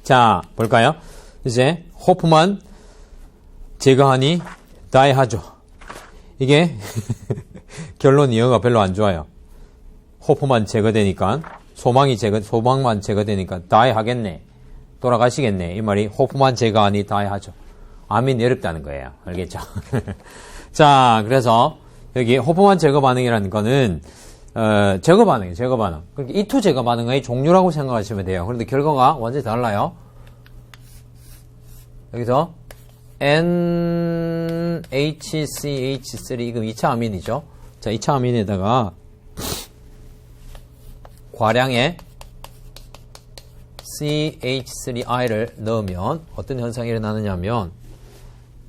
자, 볼까요? 이제 호프만 제거하니 die 하죠. 이게 결론 이어가 별로 안 좋아요. 호프만 제거되니까 소망만 제거되니까 die 하겠네. 돌아가시겠네. 이 말이 호프만 제거하니 die 하죠. 암이 어렵다는 거예요. 알겠죠? 자, 그래서 여기 호프만 제거 반응이라는 거는 제거 반응이에요. 제거 반응. 그러니까 이 투 제거 반응의 종류라고 생각하시면 돼요. 그런데 결과가 완전히 달라요. 여기서 NHCH3 이거 2차 아민이죠. 자, 2차 아민에다가 과량의 CH3I를 넣으면 어떤 현상이 일어나느냐면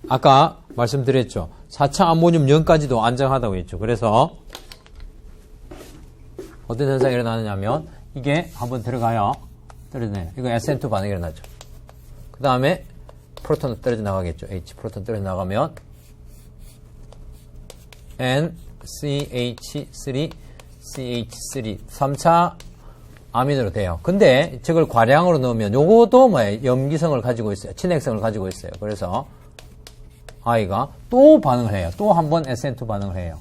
아까 말씀드렸죠. 4차 아모늄 연까지도 안정하다고 했죠. 그래서 어떤 현상이 일어나느냐면 이게 한번 들어가요. 떨어지네요. 이거 SN2 반응이 일어나죠. 그 다음에 프로톤 떨어져 나가겠죠. H 프로톤 떨어져 나가면 NCH3 CH3 3차 아민으로 돼요. 근데 저걸 과량으로 넣으면 요것도 뭐예요? 염기성을 가지고 있어요. 친핵성을 가지고 있어요. 그래서 I가 또 반응을 해요. 또 한 번 SN2 반응을 해요.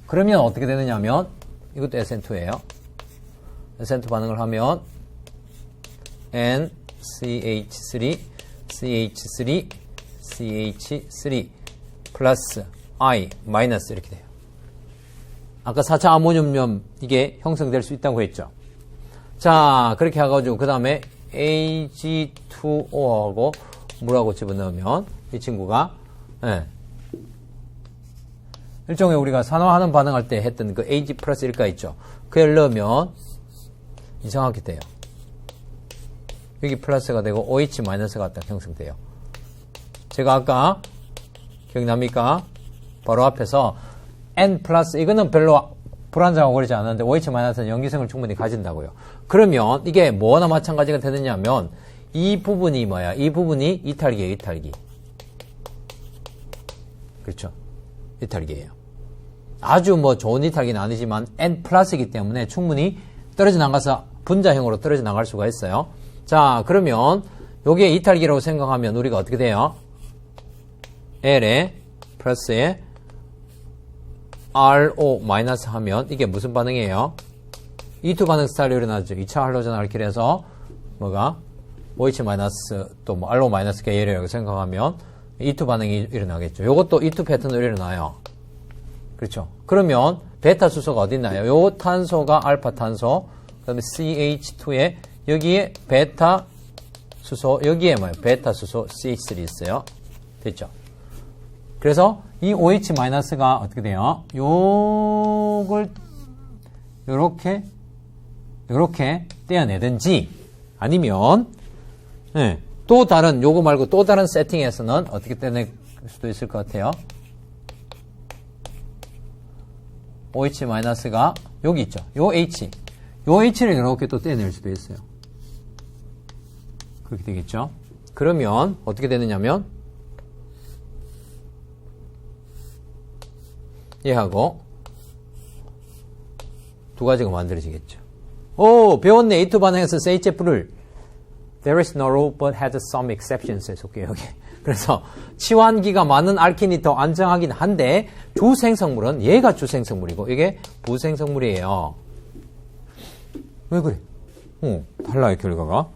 그러면 어떻게 되느냐면 이것도 SN2예요. SN2 반응을 하면 NCH3 CH3 CH3 플러스 I 마이너스 이렇게 돼요. 아까 4차 아모늄염 이게 형성될 수 있다고 했죠. 자, 그렇게 해가지고 그 다음에 Ag2O하고 물하고 집어넣으면 이 친구가 일종의 우리가 산화하는 반응할 때 했던 그 Ag 플러스 1가 있죠. 그걸 넣으면 이상하게 돼요. 여기 플러스가 되고 OH 마이너스가 딱 형성돼요. 제가 아까 기억납니까? 바로 앞에서 N 플러스 이거는 별로 불안정하고 그러지 않았는데 OH 마이너스는 염기성을 충분히 가진다고요. 그러면 이게 뭐나 마찬가지가 되느냐면 이 부분이 뭐야? 이 부분이 이탈기예요. 이탈기. 그렇죠? 이탈기예요. 아주 뭐 좋은 이탈기는 아니지만 N 플러스이기 때문에 충분히 떨어져 나가서 분자형으로 떨어져 나갈 수가 있어요. 자, 그러면 요게 이탈기라고 생각하면 우리가 어떻게 돼요? L에 플러스에 RO 마이너스 하면 이게 무슨 반응이에요? E2 반응 스타일로 일어나죠. 2차 할로젠 알킬에서 뭐가? OH 마이너스 또 뭐 RO 마이너스 계열이라고 생각하면 E2 반응이 일어나겠죠. 요것도 E2 패턴으로 일어나요. 그렇죠. 그러면 베타 수소가 어디 있나요? 요 탄소가 알파 탄소, 그 다음에 CH2에 여기에 베타 수소, 여기에 뭐예요? 베타 수소 CH3 있어요. 됐죠? 그래서 이 OH-가 어떻게 돼요? 요걸 요렇게 떼어내든지 아니면 또 다른 요거 말고 또 다른 세팅에서는 어떻게 떼낼 수도 있을 것 같아요. OH-가 여기 있죠. 요 H를 이렇게 또 떼어낼 수도 있어요. 그렇게 되겠죠. 그러면 어떻게 되느냐면 얘하고 두 가지가 만들어지겠죠. 오, 배웠네. A2 반응에서 CHF를 There is no rule but has some exceptions 속해요, 여기. 그래서 치환기가 많은 알킨이 더 안정하긴 한데 주생성물은 얘가 주생성물이고 이게 부생성물이에요. 왜 그래? 달라요, 결과가.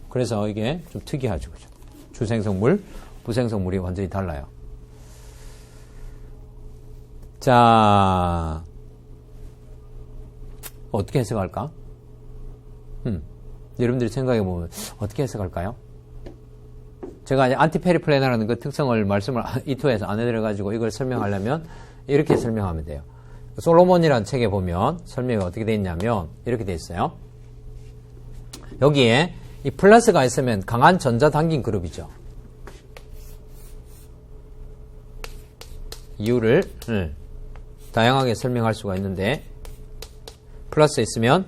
그래서 이게 좀 특이하죠. 그죠? 주생성물, 부생성물이 완전히 달라요. 자, 어떻게 해석할까? 여러분들이 생각해보면 어떻게 해석할까요? 제가 이제 안티페리플레나라는 그 특성을 말씀을 E2에서 안 해드려가지고 이걸 설명하려면 이렇게 설명하면 돼요. 솔로몬이라는 책에 보면 설명이 어떻게 되어 있냐면 이렇게 되어 있어요. 여기에 이 플러스가 있으면 강한 전자 당긴 그룹이죠. 이유를 다양하게 설명할 수가 있는데 플러스 있으면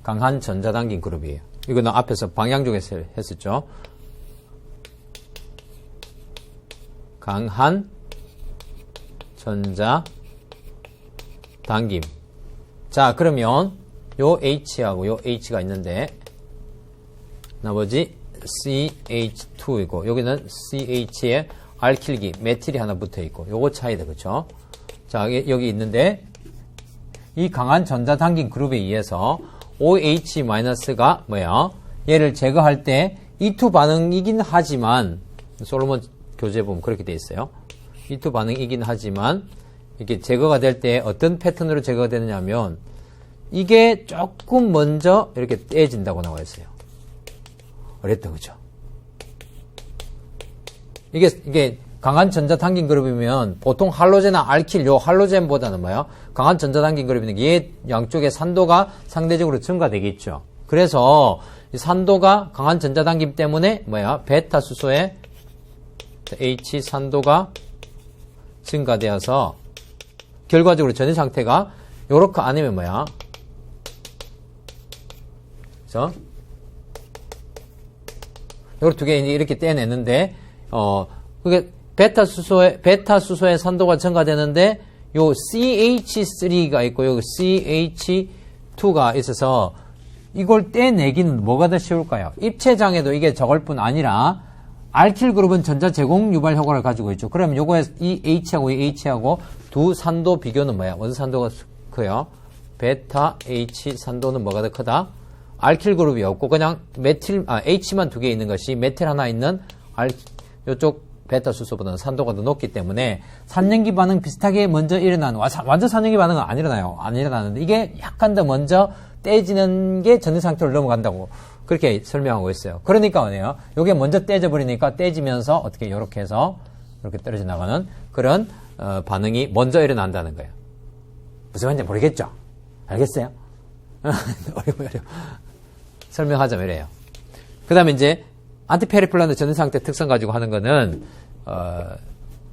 강한 전자 당긴 그룹이에요. 이거는 앞에서 방향족에서 했었죠. 강한 전자 당김. 자, 그러면 요 H하고 요 H가 있는데 나머지 CH2이고 여기는 CH에 알킬기 메틸이 하나 붙어 있고 요거 차이다. 그쵸? 자, 여기 있는데 이 강한 전자당긴 그룹에 의해서 OH-가 뭐야? 얘를 제거할 때 E2 반응이긴 하지만 솔로몬 교재 보면 그렇게 돼 있어요. E2 반응이긴 하지만 이렇게 제거가 될 때 어떤 패턴으로 제거가 되느냐면 이게 조금 먼저 이렇게 떼진다고 나와 있어요. 어렵다, 그죠? 이게 강한 전자당긴 그룹이면 보통 할로젠이나 알킬, 요 할로젠보다는 뭐야? 강한 전자당긴 그룹이면 얘 양쪽의 산도가 상대적으로 증가되겠죠. 그래서 이 산도가 강한 전자당김 때문에 뭐야? 베타 수소의 H 산도가 증가되어서 결과적으로 전해 상태가 요렇게 아니면 뭐야? 그래서 요렇게 두 개 이렇게 떼내는데 그게 베타 수소의 산도가 증가되는데 요 CH3가 있고 요 CH2가 있어서 이걸 떼내기는 뭐가 더 쉬울까요? 입체장애도 이게 적을 뿐 아니라 알킬 그룹은 전자 제공 유발 효과를 가지고 있죠. 그럼 요거에 이 H하고 이 H하고 두 산도 비교는 뭐야? 어느 산도가 커요? 베타 H 산도는 뭐가 더 크다? 알킬 그룹이 없고 그냥 H만 두 개 있는 것이 메틸 하나 있는 요쪽 베타 수소보다는 산도가 더 높기 때문에 산염기 반응 비슷하게 먼저 일어나는 완전 산염기 반응은 안 일어나요. 안 일어나는데 이게 약간 더 먼저 떼지는 게 전해 상태로 넘어간다고 그렇게 설명하고 있어요. 그러니까 뭐예요? 요게 먼저 떼져 버리니까 떼지면서 어떻게 요렇게 해서 이렇게 떨어져 나가는 그런 반응이 먼저 일어난다는 거예요. 무슨 말인지 모르겠죠? 알겠어요? 어려워. 설명하자면 이래요. 그 다음에 이제 안티페리플란의 전해 상태 특성 가지고 하는 거는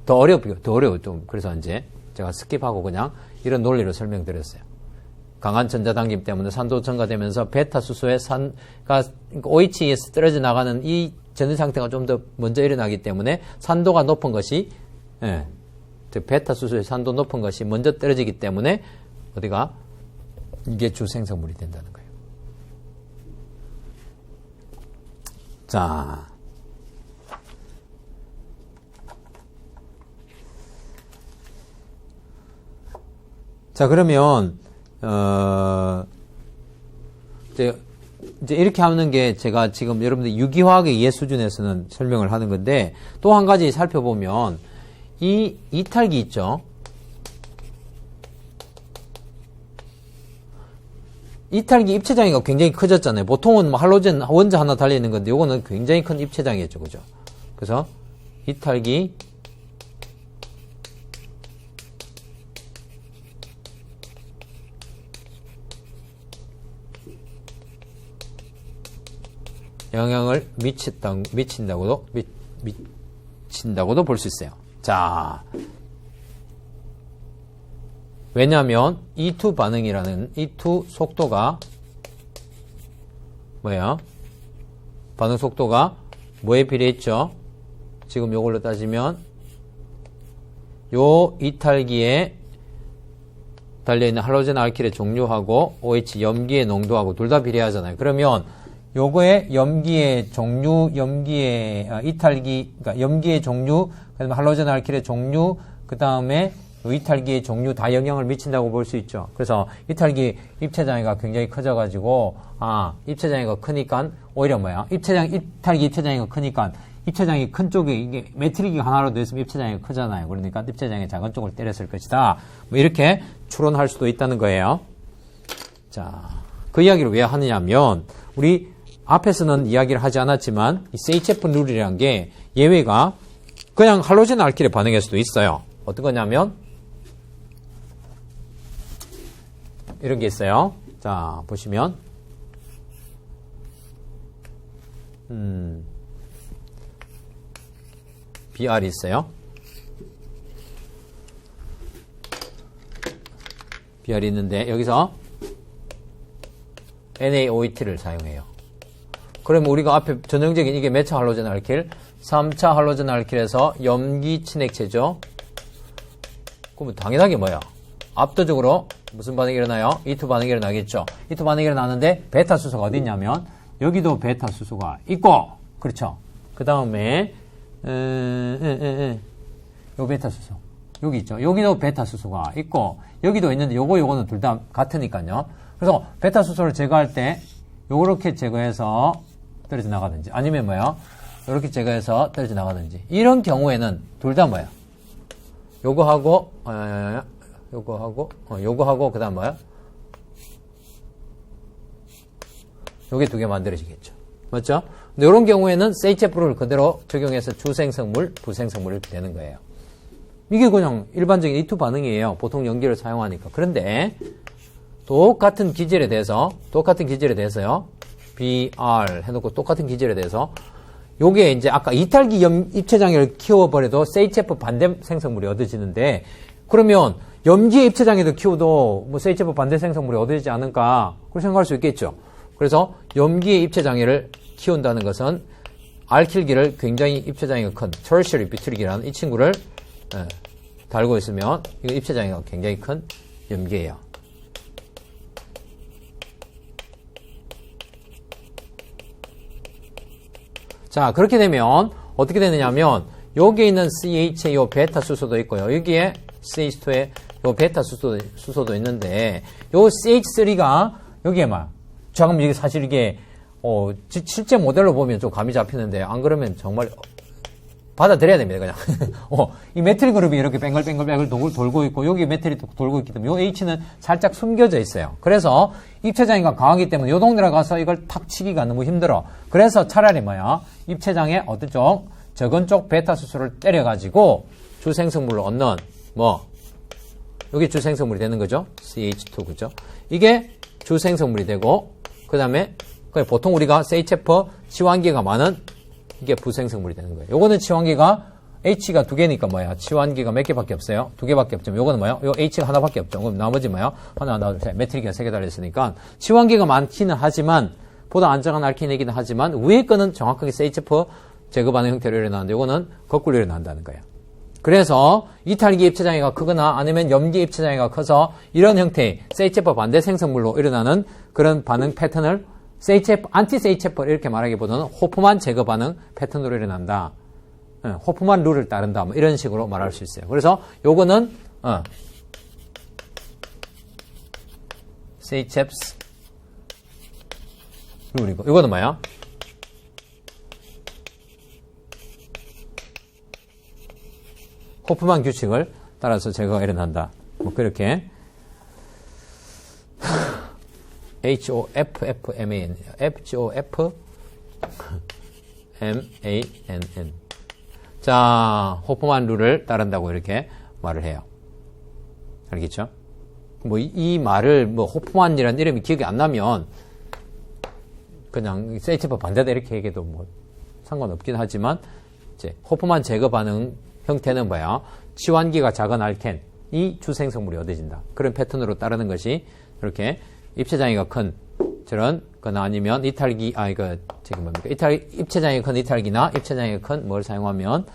더 어려워 좀. 그래서 이제 제가 스킵하고 그냥 이런 논리로 설명드렸어요. 강한 전자당김 때문에 산도 증가되면서 베타 수소의 OH에서 떨어져 나가는 이 전해 상태가 좀 더 먼저 일어나기 때문에 산도가 높은 것이 베타 수소의 산도 높은 것이 먼저 떨어지기 때문에 어디가 이게 주 생성물이 된다는 거예요. 자 그러면 이제 이렇게 하는 게 제가 지금 여러분들 유기화학의 이해 수준에서는 설명을 하는 건데 또 한 가지 살펴보면 이 이탈기 있죠. 이탈기 입체장애가 굉장히 커졌잖아요. 보통은 뭐 할로젠 원자 하나 달려있는 건데 요거는 굉장히 큰 입체장애죠. 그죠? 그래서 이탈기 영향을 미친다고도 볼 수 있어요. 자, 왜냐하면 E2 반응이라는 E2 속도가 뭐야? 반응 속도가 뭐에 비례했죠? 지금 요걸로 따지면 요 이탈기에 달려있는 할로젠 알킬의 종류하고 OH 염기의 농도하고 둘 다 비례하잖아요. 그러면 요거의 염기의 종류, 이탈기, 그러니까 염기의 종류, 그다음에 할로젠 알킬의 종류, 그 다음에 이탈기의 종류 다 영향을 미친다고 볼 수 있죠. 그래서 이탈기 입체장애가 굉장히 커져가지고, 입체장애가 크니까, 오히려 뭐야? 이탈기 입체장애가 크니까, 입체장애 큰 쪽에, 이게 메트릭이 하나로 되어 있으면 입체장애가 크잖아요. 그러니까 입체장애 작은 쪽을 때렸을 것이다. 뭐 이렇게 추론할 수도 있다는 거예요. 자, 그 이야기를 왜 하느냐면, 우리 앞에서는 이야기를 하지 않았지만 이 세이체프 룰이라는 게 예외가 그냥 할로젠 알킬의 반응일 수도 있어요. 어떤 거냐면 이런 게 있어요. 자, 보시면 BR이 있어요. BR이 있는데 여기서 NaOET를 사용해요. 그러면 우리가 앞에 전형적인 이게 몇 차 할로젠 알킬? 3차 할로젠 알킬에서 염기 친액체죠. 그러면 당연하게 뭐야? 압도적으로 무슨 반응이 일어나요? E2 반응이 일어나겠죠. E2 반응이 일어나는데 베타 수소가 어디 있냐면 여기도 베타 수소가 있고 그렇죠. 그 다음에 요 베타 수소 여기 있죠. 여기도 베타 수소가 있고 여기도 있는데 요거는 둘 다 같으니까요. 그래서 베타 수소를 제거할 때 요렇게 제거해서 떨어져 나가든지 아니면 뭐야? 요렇게 제거해서 떨어져 나가든지 이런 경우에는 둘 다 뭐야? 요거하고 요거하고 그 다음 뭐야? 요게 두 개 만들어지겠죠. 맞죠? 근데 이런 경우에는 세이체프를 그대로 적용해서 주생성물, 부생성물 이렇게 되는 거예요. 이게 그냥 일반적인 E2 반응이에요. 보통 연기를 사용하니까. 그런데 똑같은 기질에 대해서요. BR 해놓고 똑같은 기질에 대해서 요게 이제 아까 이탈기 입체장애를 키워버려도 세이체프 반대 생성물이 얻어지는데 그러면 염기의 입체장애도 키워도 뭐 세이체프 반대 생성물이 얻어지지 않을까 그렇게 생각할 수 있겠죠. 그래서 염기의 입체장애를 키운다는 것은 알킬기를 굉장히 입체장애가 큰 tertiary 비트릭이라는 이 친구를 달고 있으면 이거 입체장애가 굉장히 큰 염기예요. 자, 그렇게 되면 어떻게 되느냐면 여기에 있는 CH의 요 베타 수소도 있고요. 여기에 CH2의 요 베타 수소도 있는데 요 CH3가 여기에 잠깐 이게 사실 이게 실제 모델로 보면 좀 감이 잡히는데 안 그러면 정말 받아들여야 됩니다. 그냥 이 메틸 그룹이 이렇게 뱅글뱅글 돌고 있고 여기 메틸이 돌고 있기 때문에 요 H는 살짝 숨겨져 있어요. 그래서 입체장애가 강하기 때문에 요 동네에 가서 이걸 탁 치기가 너무 힘들어. 그래서 차라리 입체장애 어떤 쪽 적은 쪽 베타 수소를 때려가지고 주생성물로 얻는 여기 주생성물이 되는 거죠. CH2 그죠? 이게 주생성물이 되고 그 다음에 보통 우리가 세이체프 치환기가 많은 이게 부생성물이 되는 거예요. 요거는 치환기가 H가 두 개니까 치환기가 몇 개밖에 없어요? 두 개밖에 없죠. 요거는 요 H가 하나밖에 없죠. 그럼 나머지 하나, 둘, 셋. 메틸기가 세 개 달려있으니까 치환기가 많기는 하지만 보다 안정한 알키네이기는 하지만 위에 거는 정확하게 세이체프 제거 반응 형태로 일어나는데 요거는 거꾸로 일어난다는 거예요. 그래서 이탈기 입체장애가 크거나 아니면 염기 입체장애가 커서 이런 형태의 세이체프 반대 생성물로 일어나는 그런 반응 패턴을 세이체프, 안티세이체프 이렇게 말하기보다는 호프만 제거 반응 패턴으로 일어난다. 호프만 룰을 따른다. 이런 식으로 말할 수 있어요. 그래서 요거는 세이체프스 룰이고 요거는 뭐야? 호프만 규칙을 따라서 제거가 일어난다. 그렇게 HOFFMAN HOFMANN 자, 호프만 룰을 따른다고 이렇게 말을 해요. 알겠죠? 이 말을 호프만이라는 이름이 기억이 안 나면 그냥 세이체프 반대다 이렇게 얘기해도 상관없긴 하지만 이제 호프만 제거 반응 형태는 치환기가 작은 알켄이 주생성물이 얻어진다. 그런 패턴으로 따르는 것이 이렇게 입체장애가 큰 저런 거나 아니면 입체장애가 큰 이탈기나 입체장애가 큰 뭘 사용하면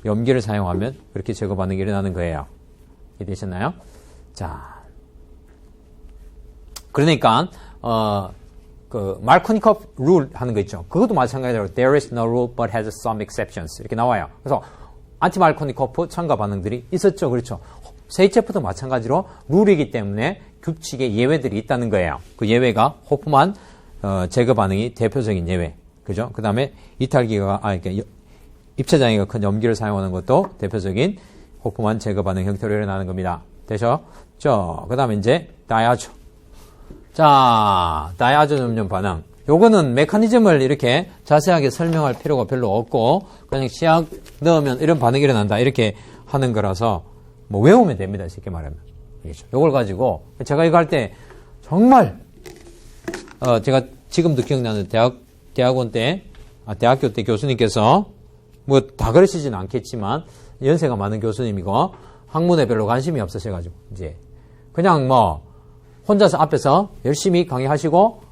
염기를 사용하면 그렇게 제거 반응이 일어나는 거예요. 이해되셨나요? 자, 그러니까 말코니코프 룰 하는 거 있죠. 그것도 마찬가지로 there is no rule but has some exceptions 이렇게 나와요. 그래서 안티말코니코프 첨가 반응들이 있었죠. 그렇죠. 세이체프도 마찬가지로 룰이기 때문에 규칙의 예외들이 있다는 거예요. 그 예외가 호프만 제거 반응이 대표적인 예외. 그죠? 그 다음에 이탈기가, 입체장애가 큰 염기를 사용하는 것도 대표적인 호프만 제거 반응 형태로 일어나는 겁니다. 되셨죠? 그 다음에 이제 다이아조. 자, 다이아조 점점 반응. 요거는 메커니즘을 이렇게 자세하게 설명할 필요가 별로 없고 그냥 시약 넣으면 이런 반응이 일어난다 이렇게 하는 거라서 외우면 됩니다. 쉽게 말하면. 요걸 가지고 제가 이거 할 때 정말 제가 지금도 기억나는 대학교 때 교수님께서 다 그러시지는 않겠지만 연세가 많은 교수님이고 학문에 별로 관심이 없으셔가지고 이제 그냥 혼자서 앞에서 열심히 강의하시고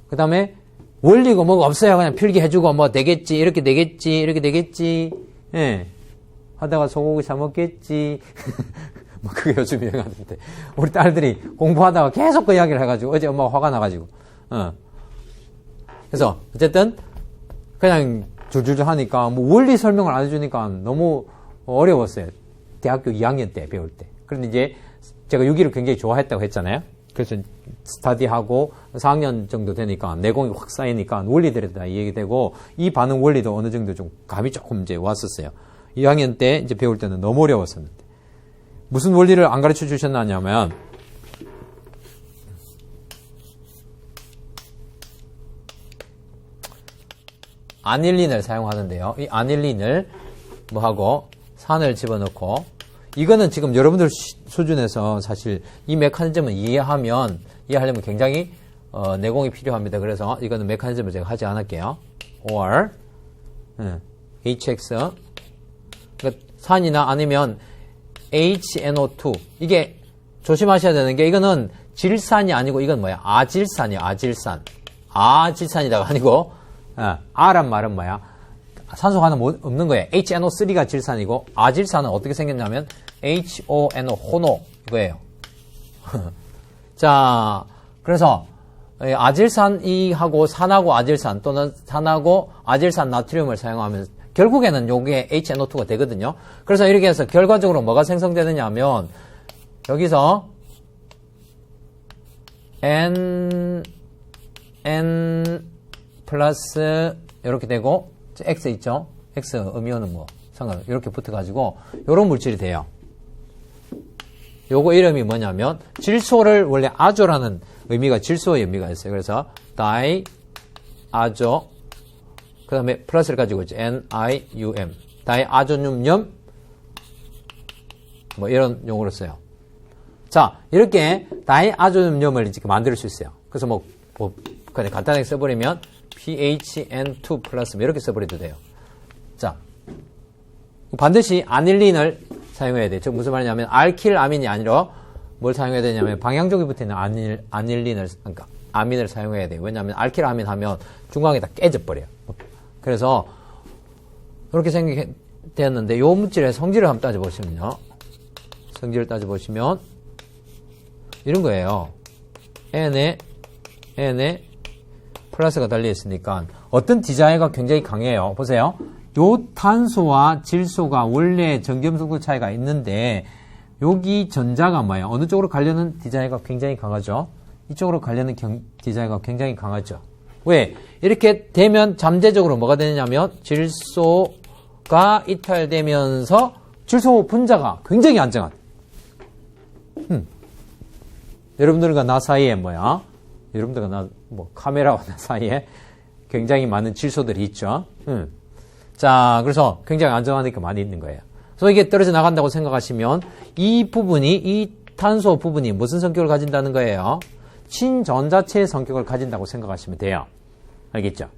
그 다음에 원리고 뭐가 없어요. 그냥 필기해주고 되겠지 이렇게 되겠지 이렇게 되겠지 하다가 소고기 사 먹겠지 뭐 그게 요즘 유행하는데 우리 딸들이 공부하다가 계속 그 이야기를 해가지고 어제 엄마가 화가 나가지고 그래서 어쨌든 그냥 줄줄줄 하니까 뭐 원리 설명을 안 해주니까 너무 어려웠어요. 대학교 2학년 때 배울 때. 그런데 이제 제가 유기를 굉장히 좋아했다고 했잖아요. 그래서 스타디하고 4학년 정도 되니까 내공이 확 쌓이니까 원리들에 다 이해되고 이 반응 원리도 어느 정도 좀 감이 조금 이제 왔었어요. 2학년 때 이제 배울 때는 너무 어려웠었는데 무슨 원리를 안 가르쳐 주셨냐면 아닐린을 사용하는데요. 이 아닐린을 뭐 하고 산을 집어넣고 이거는 지금 여러분들 수준에서 사실 이 메커니즘을 이해하려면 굉장히 내공이 필요합니다. 그래서 이거는 메커니즘을 제가 하지 않을게요. or HX 그러니까 산이나 아니면 HNO2 이게 조심하셔야 되는 게 이거는 질산이 아니고 이건 뭐야? 아질산이야. 아질산. 아질산이다가 아니고 R란 말은 뭐야? 산소가 하나 없는 거예요. HNO3가 질산이고 아질산은 어떻게 생겼냐면 HONO 호노 이거예요. 자, 그래서 아질산이하고 산하고 아질산 또는 산하고 아질산 나트륨을 사용하면 결국에는 요게 HNO2가 되거든요. 그래서 이렇게 해서 결과적으로 뭐가 생성되느냐 하면 여기서 N 플러스 이렇게 되고 X 있죠? X 음이온은 뭐 상관 이렇게 붙어가지고 요런 물질이 돼요. 요거 이름이 뭐냐면 질소를 원래 아조라는 의미가 질소의 의미가 있어요. 그래서 다이 아조 그 다음에 플러스를 가지고 있죠. NIUM 다이 아조늄염 뭐 이런 용어로 써요. 자 이렇게 다이 아조늄염을 이렇게 만들 수 있어요. 그래서 뭐 그냥 간단하게 써버리면 PHN2 플러스 이렇게 써버려도 돼요. 자, 반드시 아닐린을 사용해야 돼요. 즉 무슨 말이냐면 알킬아민이 아니라 뭘 사용해야 되냐면 방향족이 붙어있는 아닐린을 그러니까 아민을 사용해야 돼요. 왜냐하면 알킬아민 하면 중간에 다 깨져버려요. 그래서 이렇게 생각되었는데 이 물질의 성질을 한번 따져보시면요. 성질을 따져보시면 이런 거예요. N에 플러스가 달려있으니까 어떤 디자인가 굉장히 강해요. 보세요. 요 탄소와 질소가 원래 전기음속도 차이가 있는데 여기 전자가 뭐예요? 어느 쪽으로 가려는 디자인가 굉장히 강하죠. 이쪽으로 가려는 디자인가 굉장히 강하죠. 왜? 이렇게 되면 잠재적으로 뭐가 되느냐면 질소가 이탈되면서 질소 분자가 굉장히 안정하다. 여러분들과 나 사이에 뭐야? 여러분들과 나, 카메라와 나 사이에 굉장히 많은 질소들이 있죠. 자, 그래서 굉장히 안정하니까 많이 있는 거예요. 그래서 이게 떨어져 나간다고 생각하시면 이 탄소 부분이 무슨 성격을 가진다는 거예요? 친전자체의 성격을 가진다고 생각하시면 돼요. 알겠죠?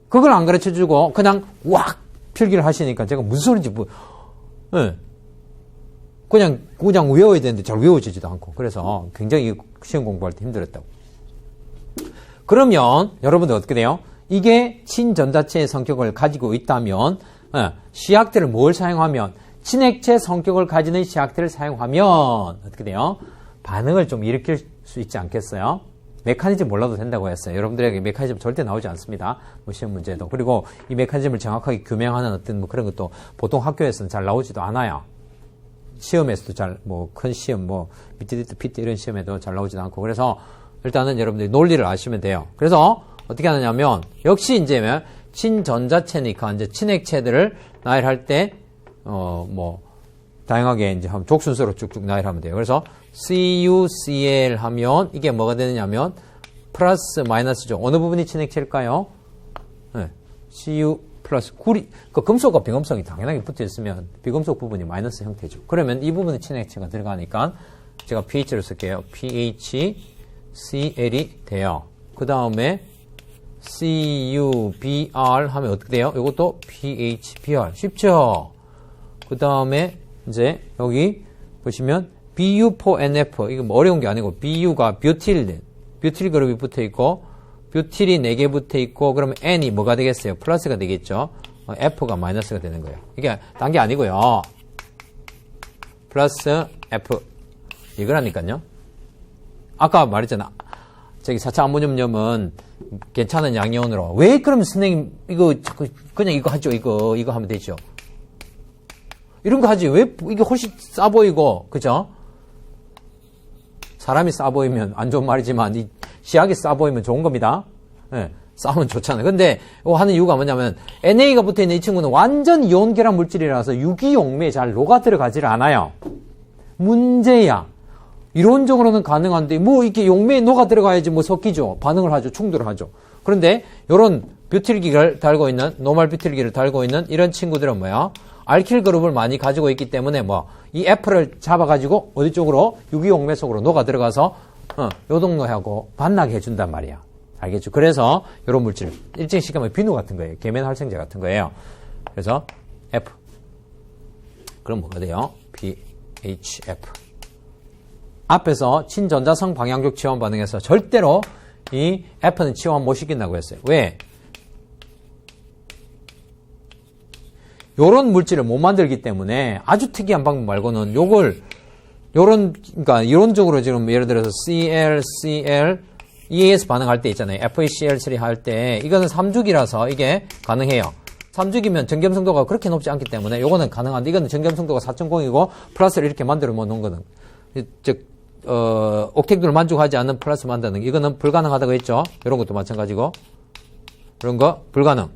그걸 안 가르쳐 주고 그냥 왁 필기를 하시니까 제가 무슨 소리인지 그냥 외워야 되는데 잘 외워지지도 않고 그래서 굉장히 시험 공부할 때 힘들었다고. 그러면 여러분들 어떻게 돼요? 이게 친전자체의 성격을 가지고 있다면 시약들을 뭘 사용하면 친액체 성격을 가지는 시약들을 사용하면 어떻게 돼요? 반응을 좀 일으킬 수 있지 않겠어요? 메커니즘 몰라도 된다고 했어요. 여러분들에게 메커니즘 절대 나오지 않습니다. 시험 문제도. 그리고 이 메커니즘을 정확하게 규명하는 어떤 그런 것도 보통 학교에서는 잘 나오지도 않아요. 시험에서도 큰 시험, 미티디트, 피트 이런 시험에도 잘 나오지도 않고. 그래서 일단은 여러분들이 논리를 아시면 돼요. 그래서 어떻게 하느냐면, 역시 이제 친전자체니까 이제 친액체들을 나열할 때, 다양하게 이제 족순서로 쭉쭉 나열하면 돼요. 그래서 CuCl 하면 이게 뭐가 되느냐면, 플러스 마이너스죠. 어느 부분이 친액체일까요? 네. Cu 플러스 금속과 비금속이 당연하게 붙어 있으면 비금속 부분이 마이너스 형태죠. 그러면 이 부분에 친액체가 들어가니까 제가 pH를 쓸게요. PHCl이 돼요. 그 다음에 CuBr 하면 어떻게 돼요? 이것도 PHBr. 쉽죠? 그 다음에 이제 여기 보시면 BU4NF 이거 어려운 게 아니고 BU가 뷰틸 그룹이 붙어 있고 뷰틸이 4개 붙어 있고 그러면 N이 뭐가 되겠어요? 플러스가 되겠죠. F가 마이너스가 되는 거예요. 이게 딴 게 아니고요. 플러스 F. 이거라니까요. 아까 말했잖아. 저기 4차 아모늄염은 괜찮은 양이온으로. 왜 그럼 선생님, 이거 자꾸 그냥 이거 하죠. 이거 하면 되죠. 이런 거 하지. 왜 이게 훨씬 싸 보이고, 그죠? 사람이 싸 보이면 안 좋은 말이지만, 이 시약이 싸 보이면 좋은 겁니다. 예, 싸면 좋잖아요. 근데 이거 하는 이유가 뭐냐면, NA가 붙어 있는 이 친구는 완전 이온 결합 물질이라서 유기용매에 잘 녹아 들어가지를 않아요. 문제야. 이론적으로는 가능한데, 뭐 이렇게 용매에 녹아 들어가야지 뭐 섞이죠. 반응을 하죠. 충돌을 하죠. 그런데 요런 뷰틸기를 달고 있는, 노멀 뷰틸기를 달고 있는 이런 친구들은 뭐야? 알킬 그룹을 많이 가지고 있기 때문에 뭐 이 F를 잡아가지고 어디 쪽으로 유기용매 속으로 녹아 들어가서 요동노하고 반나게 해준단 말이야. 알겠죠? 그래서 이런 물질 일정 시간에 비누 같은 거예요. 계면 활성제 같은 거예요. 그래서 F. 그럼 뭐가 돼요? BHF. 앞에서 친전자성 방향족 치환 반응에서 절대로 이 F는 치환 못 시킨다고 했어요. 왜? 요런 물질을 못 만들기 때문에 아주 특이한 방법 말고는 요걸 그러니까 이론적으로 지금 예를 들어서 CL, EAS 반응할 때 있잖아요. FeCl3 할 때 이거는 3주기라서 이게 가능해요. 3주기면 정겸성도가 그렇게 높지 않기 때문에 요거는 가능한데 이거는 정겸성도가 4.0이고 플러스를 이렇게 만들어 놓은 거는 즉 옥택도를 만족하지 않는 플러스 만드는 이거는 불가능하다고 했죠. 이런 것도 마찬가지고 이런 거 불가능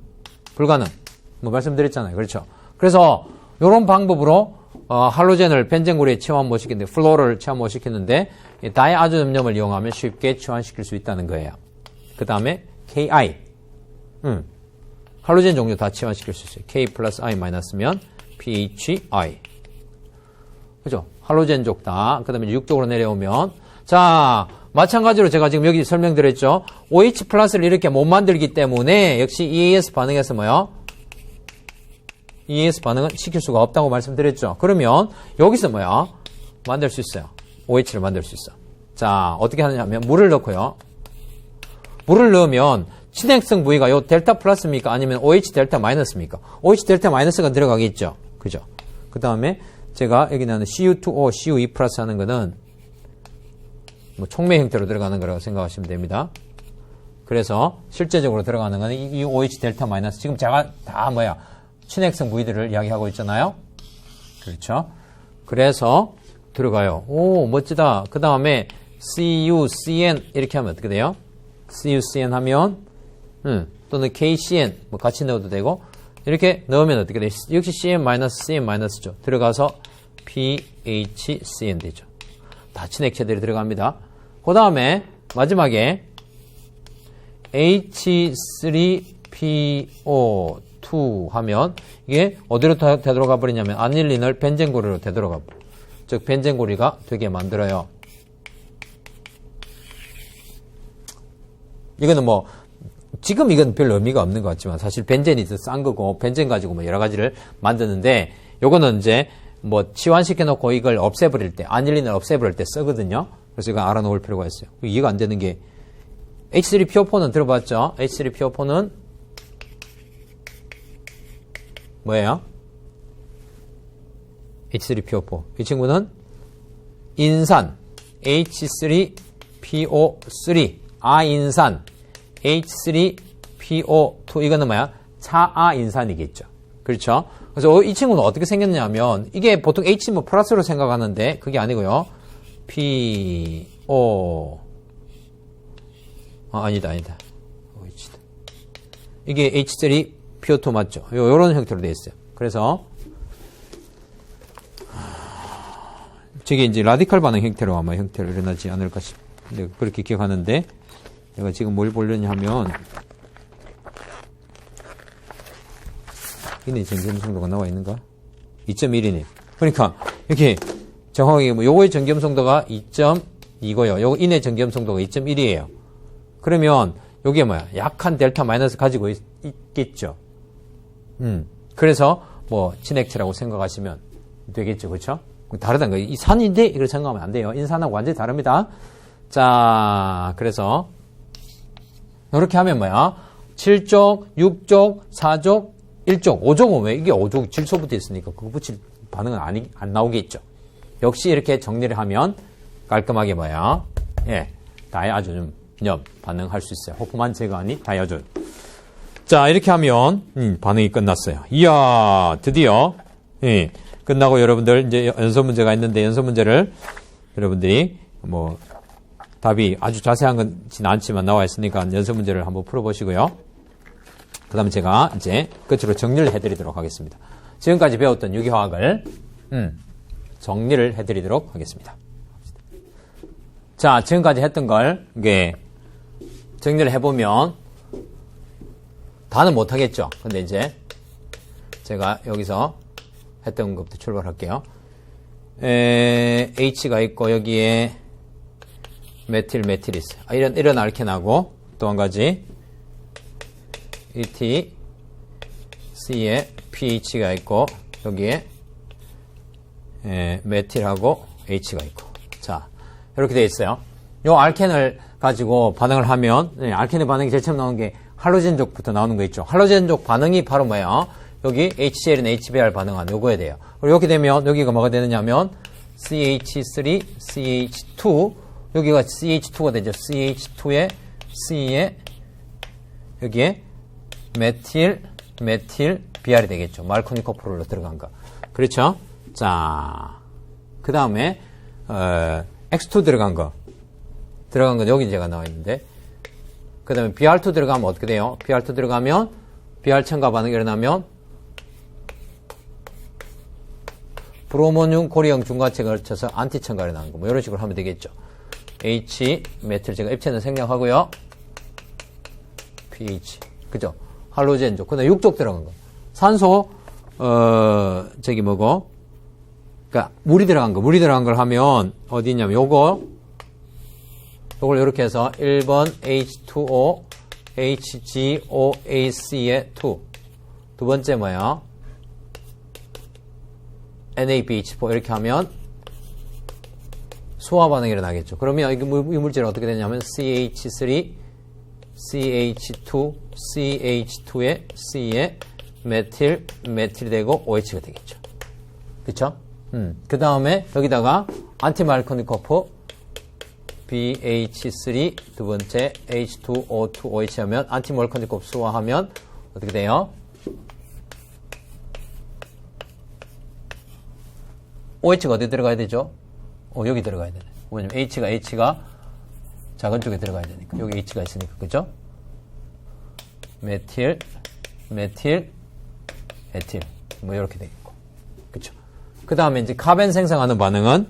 뭐 말씀드렸잖아요. 그렇죠. 그래서 이런 방법으로 할로젠을 벤젠구리에 치환 못 시키는데 플로를 치환 못 시키는데 다이아듐염을 이용하면 쉽게 치환시킬 수 있다는 거예요. 그 다음에 KI 할로젠 종류 다 치환시킬 수 있어요. K 플러스 I 마이너스면 PHI 그죠? 할로젠족 다. 그 다음에 6쪽으로 내려오면 자 마찬가지로 제가 지금 여기 설명드렸죠. OH 플러스를 이렇게 못 만들기 때문에 역시 EAS 반응에서 뭐요? EAS 반응은 시킬 수가 없다고 말씀드렸죠. 그러면 여기서 뭐야? 만들 수 있어요. OH를 만들 수 있어. 자, 어떻게 하느냐면 물을 넣고요. 물을 넣으면 친핵성 부위가 요 델타 플러스입니까? 아니면 OH 델타 마이너스입니까? OH 델타 마이너스가 들어가겠죠. 그죠? 그 다음에 제가 여기 나는 CU2O, CU2 플러스 하는 거는 뭐 촉매 형태로 들어가는 거라고 생각하시면 됩니다. 그래서 실제적으로 들어가는 거는 이 OH 델타 마이너스 지금 제가 다 뭐야? 친핵성 부위들을 이야기하고 있잖아요. 그렇죠? 그래서 들어가요. 오, 멋지다. 그 다음에 CuCN 이렇게 하면 어떻게 돼요? CuCN 하면 또는 KCN 뭐 같이 넣어도 되고 이렇게 넣으면 어떻게 돼요? 역시 CN-CN-죠. 들어가서 PHCN 되죠. 다 친액체들이 들어갑니다. 그 다음에 마지막에 H3PO2 하면 이게 어디로 되돌아가 버리냐면 아닐린을 벤젠고리로 되돌아가 버려요. 즉 벤젠고리가 되게 만들어요. 이거는 뭐 지금 이건 별 의미가 없는 것 같지만 사실 벤젠이 더 싼 거고 벤젠 가지고 뭐 여러 가지를 만드는데 요거는 이제 뭐 치환시켜 놓고 이걸 없애버릴 때 아닐린을 없애버릴 때 쓰거든요. 그래서 이거 알아놓을 필요가 있어요. 이해가 안 되는 게 H3PO4는 들어봤죠? H3PO4는 뭐예요? H3PO4. 이 친구는 인산 H3PO3 아인산 H3PO2 이거는 뭐야? 차아인산이겠죠. 그렇죠? 그래서 이 친구는 어떻게 생겼냐면 이게 보통 H 뭐 플러스로 생각하는데 그게 아니고요. PO 아니다. OH다. 이게 H3PO2 맞죠? 요런 형태로 되어 있어요. 그래서 저게 이제 라디칼 반응 형태로 아마 형태로 일어나지 않을까 싶은데 그렇게 기억하는데 내가 지금 뭘 보려냐 하면 이네 정겸성도가 나와 있는가? 2.1이네. 그러니까 이렇게 정확하게 뭐 요거의 정겸성도가 2.2고요. 요거 이네 정겸성도가 2.1이에요. 그러면 요게 뭐야? 약한 델타 마이너스 가지고 있겠죠. 그래서 뭐 친액체라고 생각하시면 되겠죠. 그렇죠? 다르다는 거예요. 이 산인데 이걸 생각하면 안 돼요. 인산하고 완전히 다릅니다. 자, 그래서 이렇게 하면 뭐야? 7쪽, 6쪽, 4쪽, 1쪽, 5족은 왜? 이게 5족 질소부터 있으니까 그거 붙일 반응은 안 나오겠죠. 역시 이렇게 정리를 하면 깔끔하게 뭐야? 예, 다이아존 반응할 수 있어요. 호프만 제거하니 다이아존. 자, 이렇게 하면 반응이 끝났어요. 이야, 드디어 예, 끝나고 여러분들 이제 연속 문제가 있는데 연속 문제를 여러분들이 뭐 답이 아주 자세한 건지는 않지만 나와 있으니까 연속 문제를 한번 풀어보시고요. 그 다음에 제가 이제 끝으로 정리를 해드리도록 하겠습니다. 지금까지 배웠던 유기화학을 정리를 해드리도록 하겠습니다. 자, 지금까지 했던 걸 이게 정리를 해보면 다는 못하겠죠. 근데 이제 제가 여기서 했던 것부터 출발할게요. H가 있고 여기에 메틸이 있어요. 이런 알켄하고 또 한 가지 ET C에 pH가 있고 여기에 메틸하고 H가 있고 자 이렇게 되어 있어요. 요 알켄을 가지고 반응을 하면 알켄의 반응이 제일 처음 나오는 게 할로젠족부터 나오는 거 있죠. 할로젠족 반응이 바로 뭐예요? 여기 HCl은 HBr 반응하는 요거에 돼요. 그리고 이렇게 되면 여기가 뭐가 되느냐면 CH3, CH2 여기가 CH2가 되죠. CH2에 C에 여기에 메틸, BR이 되겠죠. 말코니코프롤로 들어간 거. 그렇죠? 자, 그 다음에 X2 들어간 건 여기 제가 나와 있는데 그 다음에 BR2 들어가면 어떻게 돼요? BR2 들어가면 BR 첨가 반응이 일어나면 브로모늄 고리형 중과체가 걸쳐서 안티 첨가가 일어나는 거. 뭐 이런 식으로 하면 되겠죠. H 메틸 제가 입체는 생략하고요. pH 그죠? 할로젠족. 그 다음에 6족 들어간 거. 산소 저기 뭐고? 그러니까 물이 들어간 걸 하면 어디 있냐면 요걸 이렇게 해서 1번 H2O HGOAC에 2. 두 번째 뭐야? NaBH4 이렇게 하면 소화 반응이 일어나겠죠. 그러면 이 물질은 어떻게 되냐면 CH3 CH2 CH2에 C에 메틸 되고 OH가 되겠죠. 그쵸? 그 다음에 여기다가 안티말코니코프 BH3 두 번째 H2O2 OH 하면 안티말코니코프 소화하면 어떻게 돼요? OH가 어디 들어가야 되죠? 여기 들어가야 되네. 왜냐면 H가 작은 쪽에 들어가야 되니까. 여기 H가 있으니까. 그죠? 메틸, 에틸. 뭐, 이렇게 되겠고. 그쵸? 그 다음에 이제 카벤 생성하는 반응은,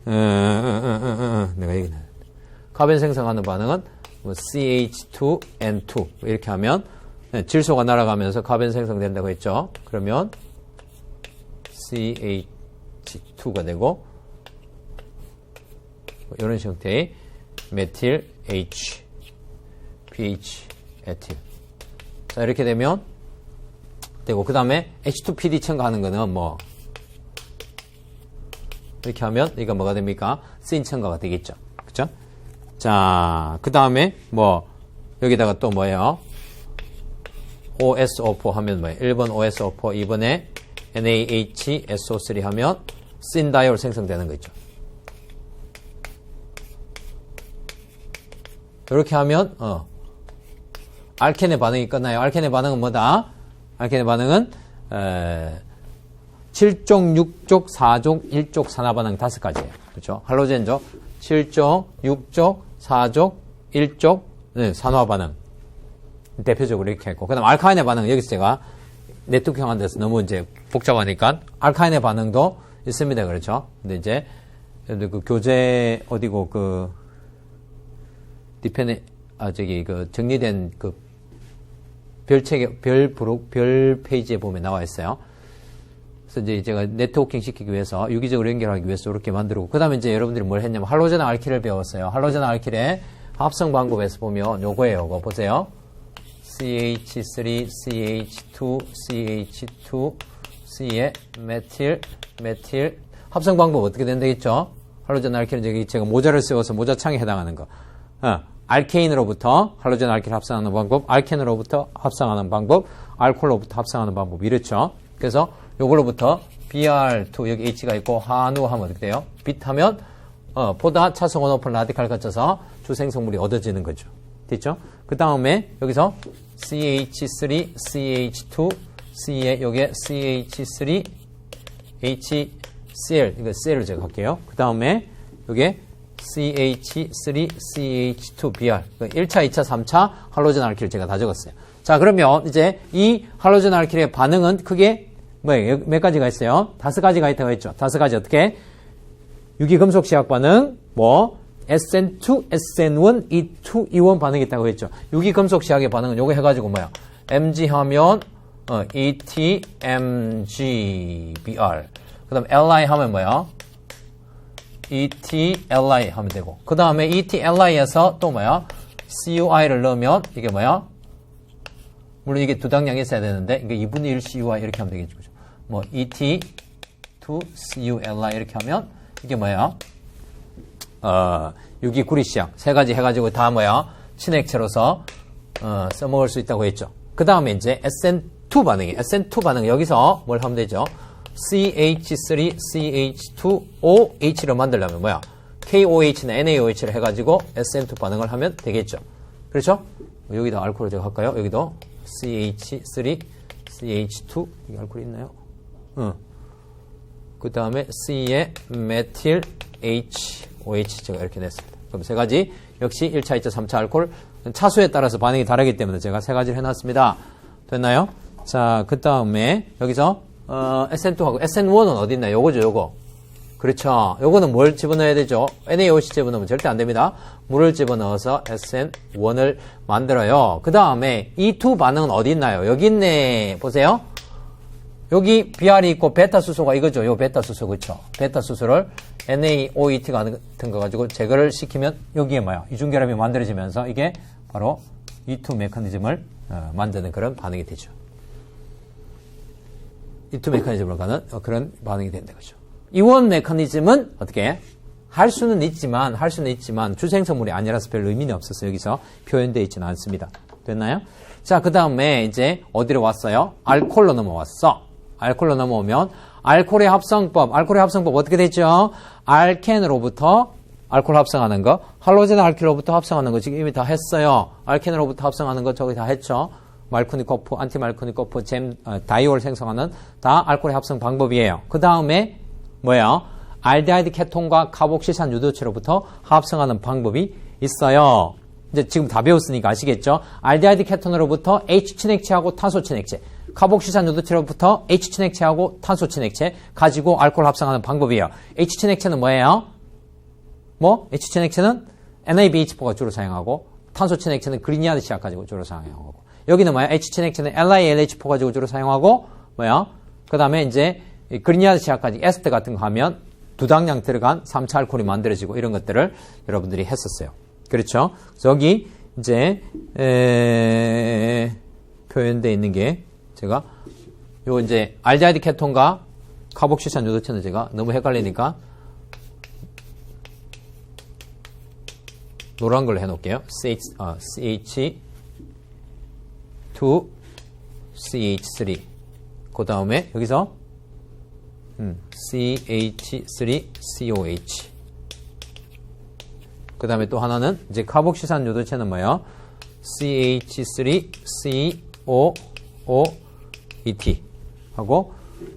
내가 얘기는. 카벤 생성하는 반응은, 뭐 CH2N2. 이렇게 하면, 질소가 날아가면서 카벤 생성된다고 했죠? 그러면, CH2가 되고, 이런 형태의 메틸 H, pH, 에틸. 자, 이렇게 되면 되고, 그 다음에 H2PD 첨가하는 거는 뭐, 이렇게 하면, 이거 뭐가 됩니까? 씬 첨가가 되겠죠. 그쵸? 자, 그 다음에 뭐, 여기다가 또 뭐예요? OSO4 하면 뭐예요? 1번 OSO4, 2번에 NaHSO3 하면, 씬 다이올 생성되는 거 있죠. 이렇게 하면 알켄의 반응이 끝나요. 알켄의 반응은 뭐다? 알켄의 반응은 7족, 6족, 4족, 1족 산화 반응 5가지예요. 그렇죠? 할로젠족 7족, 6족, 4족, 1족 산화 반응 대표적으로 이렇게 했고, 그다음 알카인의 반응 여기서 제가 네트워크형한 데서 너무 이제 복잡하니까 알카인의 반응도 있습니다. 그렇죠? 근데 이제 그 교재 어디고 정리된 별 페이지에 보면 나와 있어요. 그래서 이제 제가 네트워킹 시키기 위해서, 유기적으로 연결하기 위해서 이렇게 만들고, 그 다음에 이제 여러분들이 뭘 했냐면, 할로젠 알킬을 배웠어요. 할로젠 알킬의 합성 방법에서 보면 요거예요. 요거 보세요. CH3, CH2, CH2, C에 메틸. 합성 방법 어떻게 된다겠죠? 할로젠 알킬은 제가 모자를 씌워서 모자창에 해당하는 거. 알케인으로부터 할로젠 알킬 합성하는 방법, 알켄으로부터 합성하는 방법, 알코올로부터 합성하는 방법, 이렇죠. 그래서 요걸로부터 Br2 여기 H가 있고 한우 하면 어떻게 돼요? 빛하면 보다 차성원 오픈 라디칼 거쳐서 주생성물이 얻어지는 거죠. 됐죠? 그 다음에 여기서 CH3, CH2, C에 여기에 CH3, HCl 이거 Cl을 제가 할게요. 그 다음에 여기에 CH3, CH2Br 1차, 2차, 3차 할로젠 알킬을 제가 다 적었어요. 자, 그러면 이제 이 할로젠 알킬의 반응은 크게 뭐예요? 몇 가지가 있어요? 5가지가 있다고 했죠. 5가지 어떻게? 유기금속 시약 반응, 뭐 SN2, SN1, E2, E1 반응이 있다고 했죠. 유기금속 시약의 반응은 요거 해가지고 뭐야? MG 하면 ET, MG, BR. 그 다음 LI 하면 뭐야? ET, LI 하면 되고. 그 다음에 ET, LI에서 또 뭐야? CUI를 넣으면 이게 뭐야? 물론 이게 두 당량이 있어야 되는데 이게 2분의 1 CUI 이렇게 하면 되겠죠. 뭐 ET, 2, CULI 이렇게 하면 이게 뭐야? 유기구리시약 세 가지 해가지고 다 뭐야? 친액체로서 써먹을 수 있다고 했죠. 그 다음에 이제 SN2 반응이 SN2 반응 여기서 뭘 하면 되죠? CH3, CH2, OH를 만들려면 뭐야? KOH나 NaOH를 해가지고 SN2 반응을 하면 되겠죠. 그렇죠? 여기다 알코올을 제가 할까요? 여기도 CH3, CH2 이게 알코올 있나요? 그 다음에 C에 메틸 HOH 제가 이렇게 냈습니다. 그럼 세 가지 역시 1차, 2차, 3차 알코올 차수에 따라서 반응이 다르기 때문에 제가 세 가지를 해놨습니다. 됐나요? 자, 그 다음에 여기서 SN2하고 SN1은 어디 있나요? 요거죠, 요거. 그렇죠. 요거는 뭘 집어넣어야 되죠? NaOH 집어넣으면 절대 안 됩니다. 물을 집어넣어서 SN1을 만들어요. 그 다음에 E2 반응은 어디 있나요? 여기 있네. 보세요. 여기 BR이 있고 베타 수소가 이거죠. 요 베타 수소 그렇죠. 베타 수소를 NaOET 같은 거 가지고 제거를 시키면 여기에 뭐야? 이중결합이 만들어지면서 이게 바로 E2 메커니즘을 만드는 그런 반응이 되죠. E2 메커니즘으로 가는 그런 반응이 된다 그죠. 이원 메커니즘은 어떻게 할 수는 있지만 주생성물이 아니라서 별 의미는 없었어요. 여기서 표현되어 있지는 않습니다. 됐나요? 자, 그 다음에 이제 어디로 왔어요? 알코올로 넘어왔어. 알코올로 넘어오면 알코올의 합성법 어떻게 됐죠? 알켄으로부터 알코올 합성하는 거, 할로젠 알킬로부터 합성하는 거 지금 이미 다 했어요. 알켄으로부터 합성하는 거 저기 다 했죠. 말코니코프, 안티말코니코프, 다이올 생성하는 다 알코올의 합성 방법이에요. 그 다음에 뭐예요? 알데하이드 케톤과 카복시산 유도체로부터 합성하는 방법이 있어요. 이제 지금 다 배웠으니까 아시겠죠? 알데하이드 케톤으로부터 H친액체하고 탄소친액체, 카복시산 유도체로부터 H친액체하고 탄소친액체 가지고 알코올 합성하는 방법이에요. H친액체는 뭐예요? H친액체는 NABH4가 주로 사용하고 탄소친액체는 그리니아드 시약 가지고 주로 사용하고 여기는 뭐야? H친액체는 LiLH4 가지고 주로 사용하고 그 다음에 이제 그리니아드 시약까지 에스테 같은 거 하면 두 당량 들어간 3차 알코올이 만들어지고 이런 것들을 여러분들이 했었어요. 그렇죠? 여기 이제 표현되어 있는 게 제가 요 이제 알데하이드 케톤과 카복시산 유도체는 제가 너무 헷갈리니까 노란 걸로 해놓을게요. CH2, CH3 그 다음에 여기서 CH3, COH 그 다음에 또 하나는 이제 카복시산 요도체는 뭐예요? CH3, COOET 하고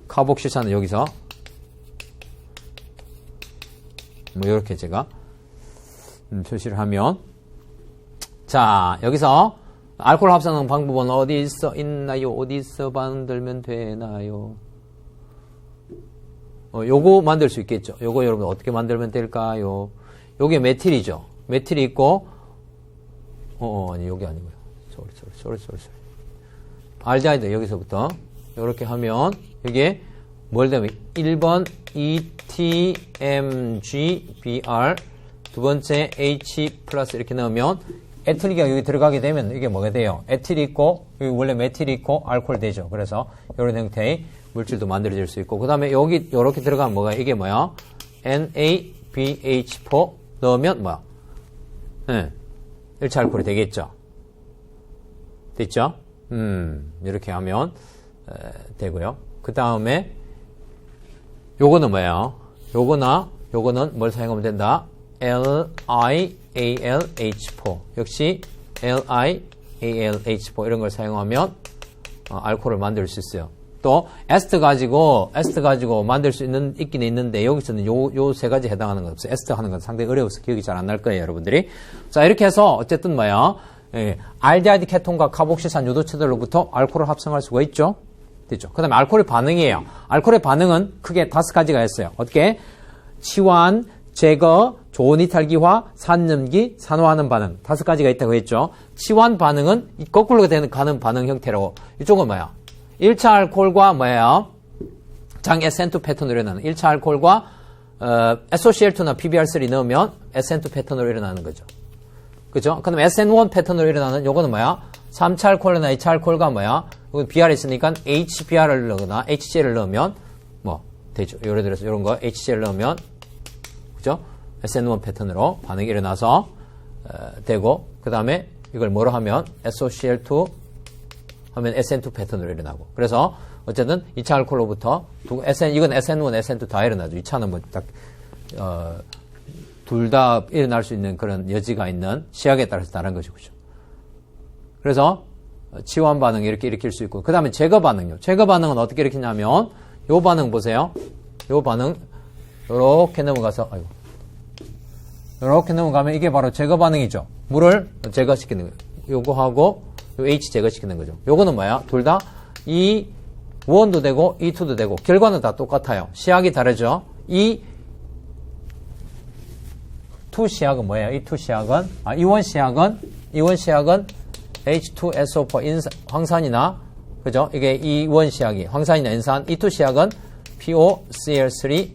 카복시산은 여기서 이렇게 제가 표시를 하면 자 여기서 알코올 합성하는 방법은 어디서 있나요? 어디서 만들면 되나요? 요거 만들 수 있겠죠. 요거 여러분 어떻게 만들면 될까요? 요게 메틸이죠. 메틸이 있고 아니 요게 아니고요. 쏘리. 알데하이드 여기서부터 요렇게 하면 이게 뭘 되면 1번 ETMGBR 두 번째 H 플러스 이렇게 넣으면 에틸리가 여기 들어가게 되면 이게 뭐가 돼요? 에틸이 있고 여기 원래 메틸이 있고 알코올 되죠. 그래서 이런 형태의 물질도 만들어질 수 있고 그 다음에 여기 이렇게 들어가면 뭐가 이게 뭐야? NaBH4 넣으면 뭐야? 1차 알코올이 되겠죠. 됐죠? 이렇게 하면 되고요. 그 다음에 요거는 뭐예요? 요거는 뭘 사용하면 된다? LiAlH4 역시 LiAlH4 이런 걸 사용하면 알코올을 만들 수 있어요. 또 에스터 가지고 만들 수 있긴 있는데 여기서는 요 세 가지 해당하는 거 없어요. 에스터 하는 건 상당히 어려워서 기억이 잘 안 날 거예요, 여러분들이. 자, 이렇게 해서 어쨌든 뭐야? 알데하이드 케톤과 카복실산 유도체들로부터 알코올을 합성할 수가 있죠. 됐죠. 그다음에 알코올의 반응이에요. 알코올의 반응은 크게 5가지가 있어요. 어떻게? 치환, 제거, 좋은 이탈기화, 산염기, 산화하는 반응. 5가지가 있다고 했죠. 치환 반응은 거꾸로 가는 반응 형태라고. 이쪽은 뭐야? 1차 알코올과 뭐예요? 장 SN2 패턴으로 일어나는 1차 알코올과 SOCl2나 PBr3 넣으면 SN2 패턴으로 일어나는 거죠. 그죠? 그다음에 SN1 패턴으로 일어나는 요거는 뭐야? 3차 알코올이나 2차 알코올과 뭐야? 여기 BR 있으니까 HBr을 넣거나 HCl을 넣으면 뭐 되죠. 예를 들어서 이런 거 HCl 넣으면 그죠? SN1 패턴으로 반응이 일어나서 되고 그다음에 이걸 뭐로 하면 SOCl2 하면 SN2 패턴으로 일어나고. 그래서 어쨌든 2차 알코올로부터 이건 SN1, SN2 다 일어나죠. 2차는 뭐 딱 둘 다 일어날 수 있는 그런 여지가 있는 시약에 따라서 다른 것이죠. 그래서 치환 반응 이렇게 일으킬 수 있고, 그 다음에 제거 반응요. 제거 반응은 어떻게 일으키냐면 요 반응 보세요. 요 반응 요렇게 넘어가서 요렇게 넘어가면 이게 바로 제거 반응이죠. 물을 제거시키는 거예요. 요거하고 요 H 제거시키는 거죠. 요거는 뭐야? 둘 다 E1도 되고 E2도 되고 결과는 다 똑같아요. 시약이 다르죠. 이 2 시약은 뭐예요? 이 2 시약은 E1 시약은 H2SO4 황산이나 그죠? 이게 E1 시약이 황산이나 인산, E2 시약은 POCl3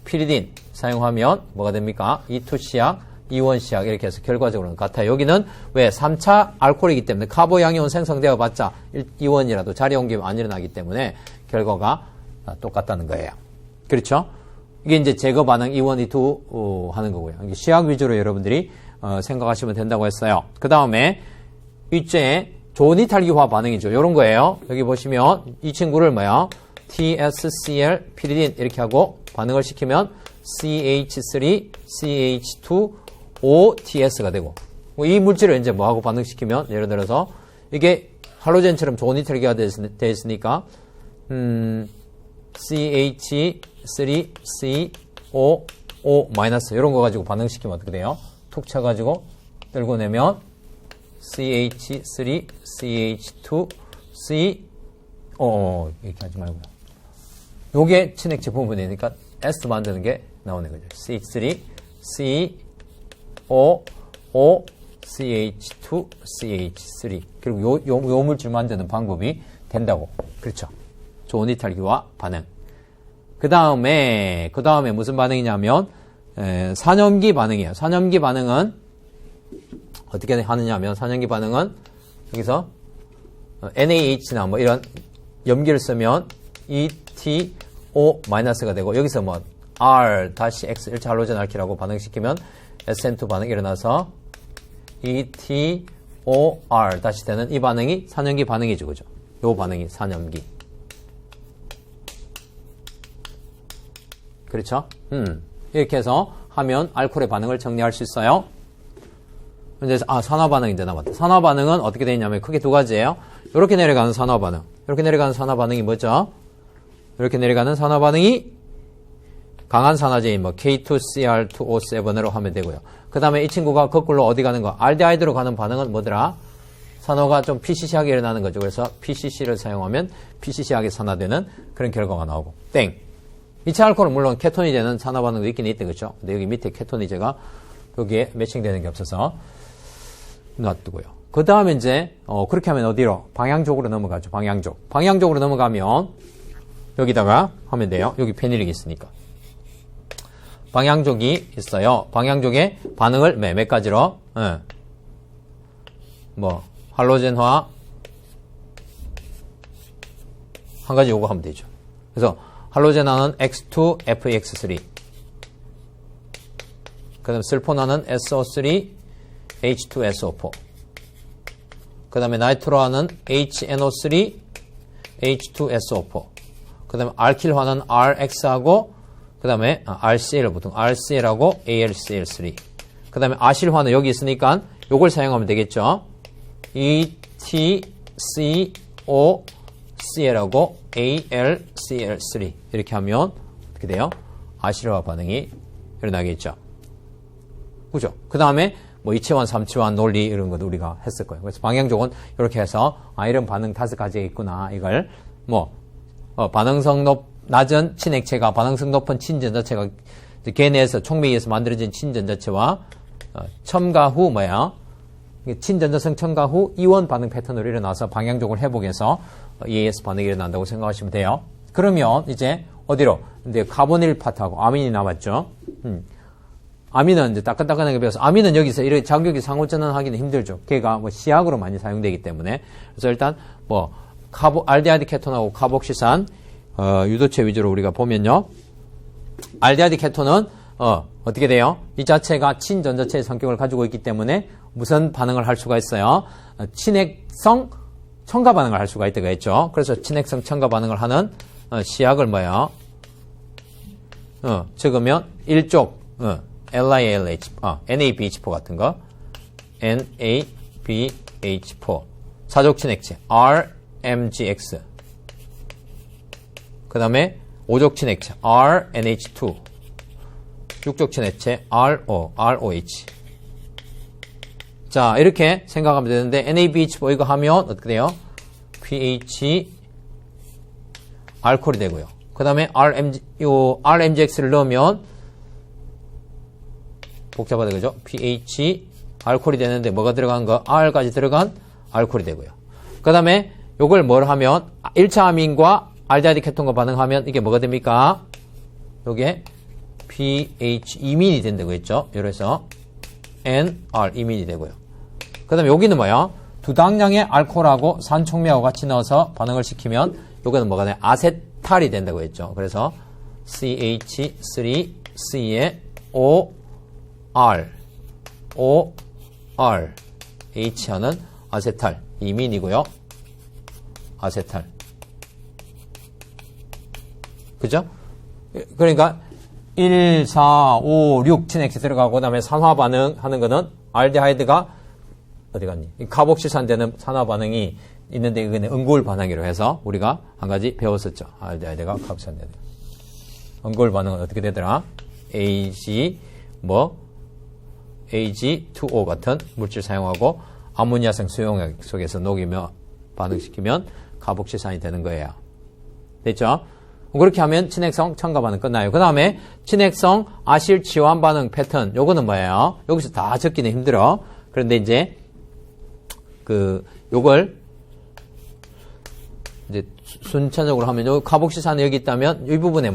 피리딘 사용하면 뭐가 됩니까? E2 시약, E1 시약 이렇게 해서 결과적으로는 같아요. 여기는 왜 3차 알코올이기 때문에 카보양이온 생성되어 봤자 E1이라도 자리 옮기면 안 일어나기 때문에 결과가 똑같다는 거예요. 그렇죠? 이게 이제 제거 반응 E1, E2 하는 거고요. 이게 시약 위주로 여러분들이 생각하시면 된다고 했어요. 그 다음에 이제 좋은 이탈기화 반응이죠. 이런 거예요. 여기 보시면 이 친구를 뭐야? TSCl 피리딘 이렇게 하고 반응을 시키면 CH3, CH2, OTS가 되고 이 물질을 이제 뭐하고 반응시키면 예를 들어서 이게 할로젠처럼 좋은 이탈기화가 되어 있으니까 CH3CO O- 이런 거 가지고 반응시키면 어떻게 돼요? 툭 쳐가지고 들고 내면 CH3, CH2, CO 이렇게 하지 말고요. 요게 친액체 부분이니까 S 만드는 게 나오는 거죠. CH3, CO, O, CH2, CH3. 그리고 요 물질 만드는 방법이 된다고. 그렇죠. 좋은 이탈기화 반응. 그 다음에 무슨 반응이냐면, 산염기 반응이에요. 산염기 반응은 어떻게 하느냐면, 산염기 반응은 여기서 NaH나 뭐 이런 염기를 쓰면 ETO-가 되고, 여기서 뭐 R-X 1차 할로젠 알키라고 반응시키면 SN2 반응이 일어나서 ETOR 다시 되는 이 반응이 산염기 반응이죠. 그죠? 요 반응이 산염기. 그렇죠? 이렇게 해서 하면 알코올의 반응을 정리할 수 있어요. 이제 산화 반응인데 남았다. 산화 반응은 어떻게 되어 있냐면 크게 두 가지예요. 이렇게 내려가는 산화 반응. 이렇게 내려가는 산화 반응이 뭐죠? 이렇게 내려가는 산화 반응이 강한 산화제인 뭐 K2CR2O7으로 하면 되고요. 그 다음에 이 친구가 거꾸로 어디 가는 거? 알데하이드로 가는 반응은 뭐더라? 산화가 좀 PCC하게 일어나는 거죠. 그래서 PCC를 사용하면 PCC하게 산화되는 그런 결과가 나오고. 땡. 2차 알코올은 물론 케톤이 되는 산화 반응도 있긴 있대, 그렇죠? 근데 여기 밑에 케톤이제가 여기에 매칭되는 게 없어서 놔두고요. 그 다음에 이제 그렇게 하면 어디로? 방향쪽으로 넘어가죠. 방향쪽으로 넘어가면 여기다가 하면 돼요. 여기 페닐이 있으니까. 방향족이 있어요. 방향족의 반응을 몇 가지로? 뭐 할로젠화 한 가지 요거 하면 되죠. 그래서 할로젠화는 X2FX3 그 다음에 슬포나는 SO3 H2SO4 그 다음에 나이트로화는 HNO3 H2SO4 그 다음에 알킬화는 RX하고 그 다음에 RCL 보통 RCL하고 ALCL3. 그 다음에 아실화는 여기 있으니까 요걸 사용하면 되겠죠. ETCOCL하고 ALCL3 이렇게 하면 어떻게 돼요? 아실화 반응이 일어나겠죠. 그죠? 그 다음에 뭐 이치환, 삼치환 논리 이런 것도 우리가 했을 거예요. 그래서 방향적은 이렇게 해서 이런 반응 5가지가 있구나. 이걸 반응성 낮은 친액체가 반응성 높은 친전자체가 걔네에서 촉매에서 만들어진 친전자체와 첨가 후 친전자성 첨가 후 이원 반응 패턴으로 일어나서 방향적으로 회복해서 EAS 반응이 일어난다고 생각하시면 돼요. 그러면 이제 어디로? 근데 카보닐 파트하고 아민이 남았죠. 아민은 이제 따끈따끈하게 배워서 아민은 여기서 이렇게 자극이 상호전환하기는 힘들죠. 걔가 시약으로 많이 사용되기 때문에. 그래서 일단 알데하이드 케톤하고 카복시산 유도체 위주로 우리가 보면요. 알데하이드 케톤은 어떻게 돼요? 이 자체가 친전자체의 성격을 가지고 있기 때문에 무슨 반응을 할 수가 있어요? 친핵성 첨가 반응을 할 수가 있다고 했죠. 그래서 친핵성 첨가 반응을 하는 시약을 적으면 일족 LILH, NABH4 같은 거 NABH4 사족 친액체 RMGX 그 다음에 5족 친액체 RNH2 6족 친액체 ROH 자 이렇게 생각하면 되는데 NABH4 이거 하면 어떻게 돼요? pH 알코올이 되고요. 그 다음에 RMGX를 넣으면 복잡하다 그죠? pH 알코올이 되는데 뭐가 들어간 거? R까지 들어간 알코올이 되고요. 그 다음에 요걸 뭘 하면 1차 아민과 알데하이드 케톤과 반응하면 이게 뭐가 됩니까? 요게 pH 이민이 된다고 했죠? 이래서 NR 이민이 되고요. 그 다음에 여기는 두 당량의 알코올하고 산촉매하고 같이 넣어서 반응을 시키면 요거는 뭐가 돼요? 아세탈이 된다고 했죠. 그래서 CH3C에 OR H하는 아세탈 이민이고요. 아세탈 그죠? 그러니까 1, 4, 5, 6 친액체 들어가고 그다음에 산화 반응 하는 거는 알데하이드가 어디 갔니? 카복실산 되는 산화 반응이 있는데 이거는 응고울 반응이라고 해서 우리가 한 가지 배웠었죠. 알데하이드가 카복실산 되는 응고울 반응은 어떻게 되더라? AG2O 같은 물질 사용하고 아모니아성 수용액 속에서 녹이며 반응시키면 카복실산이 되는 거예요. 됐죠? 그렇게 하면 친핵성 첨가 반응 끝나요. 그 다음에 친핵성 아실 지환 반응 패턴 요거는 뭐예요? 여기서 다 적기는 힘들어. 그런데 이제 요걸 이제 순차적으로 하면 요 카복실산이 여기 있다면 이 부분에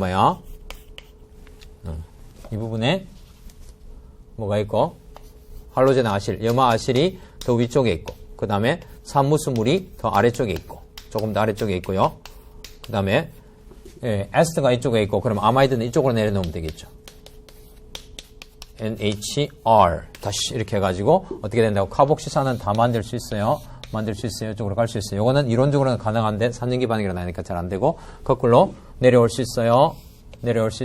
이 부분에 뭐가 있고 할로젠 아실, 염화 아실이 더 위쪽에 있고 그 다음에 산무수물이 더 아래쪽에 있고 조금 더 아래쪽에 있고요. 그 다음에 에스터가 이쪽에 있고 그럼 아마이드는 이쪽으로 내려놓으면 되겠죠. NHR 다시 이렇게 해가지고 어떻게 된다고 카복실산은 다 만들 수 있어요. 이쪽으로 갈 수 있어요. 이거는 이론적으로는 가능한데 산전기 반응이 일어나니까 잘 안 되고 거꾸로 내려올 수 있어요. 이렇게 낼 수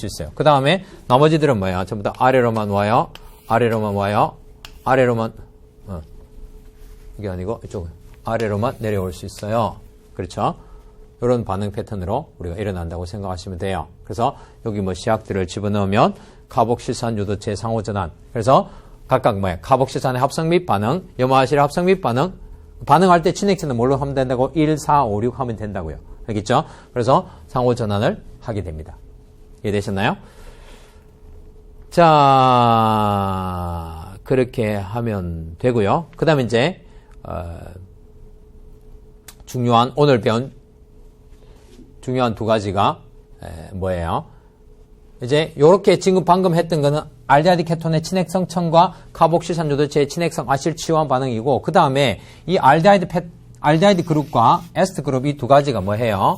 있어요. 그 다음에 나머지들은 전부 다 아래로만 와요. 이게 아니고 이쪽은 아래로만 내려올 수 있어요. 그렇죠? 이런 반응 패턴으로 우리가 일어난다고 생각하시면 돼요. 그래서 여기 시약들을 집어넣으면 카복실산 유도체 상호전환. 그래서 각각 카복실산의 합성 및 반응, 염화아실의 합성 및 반응할 때 친액체는 뭘로 하면 된다고? 1, 4, 5, 6 하면 된다고요. 알겠죠? 그래서 상호전환을 하게 됩니다. 이해되셨나요? 자, 그렇게 하면 되고요. 그 다음에 이제 중요한 오늘 배운 중요한 두 가지가 뭐예요? 이제 요렇게 지금 방금 했던 거는 알데하이드 케톤의 친핵성 첨과 카복실산 유도체의 친핵성 아실 치환 반응이고 그 다음에 이 알데하이드 그룹과 에스터 그룹 이 두 가지가 뭐예요?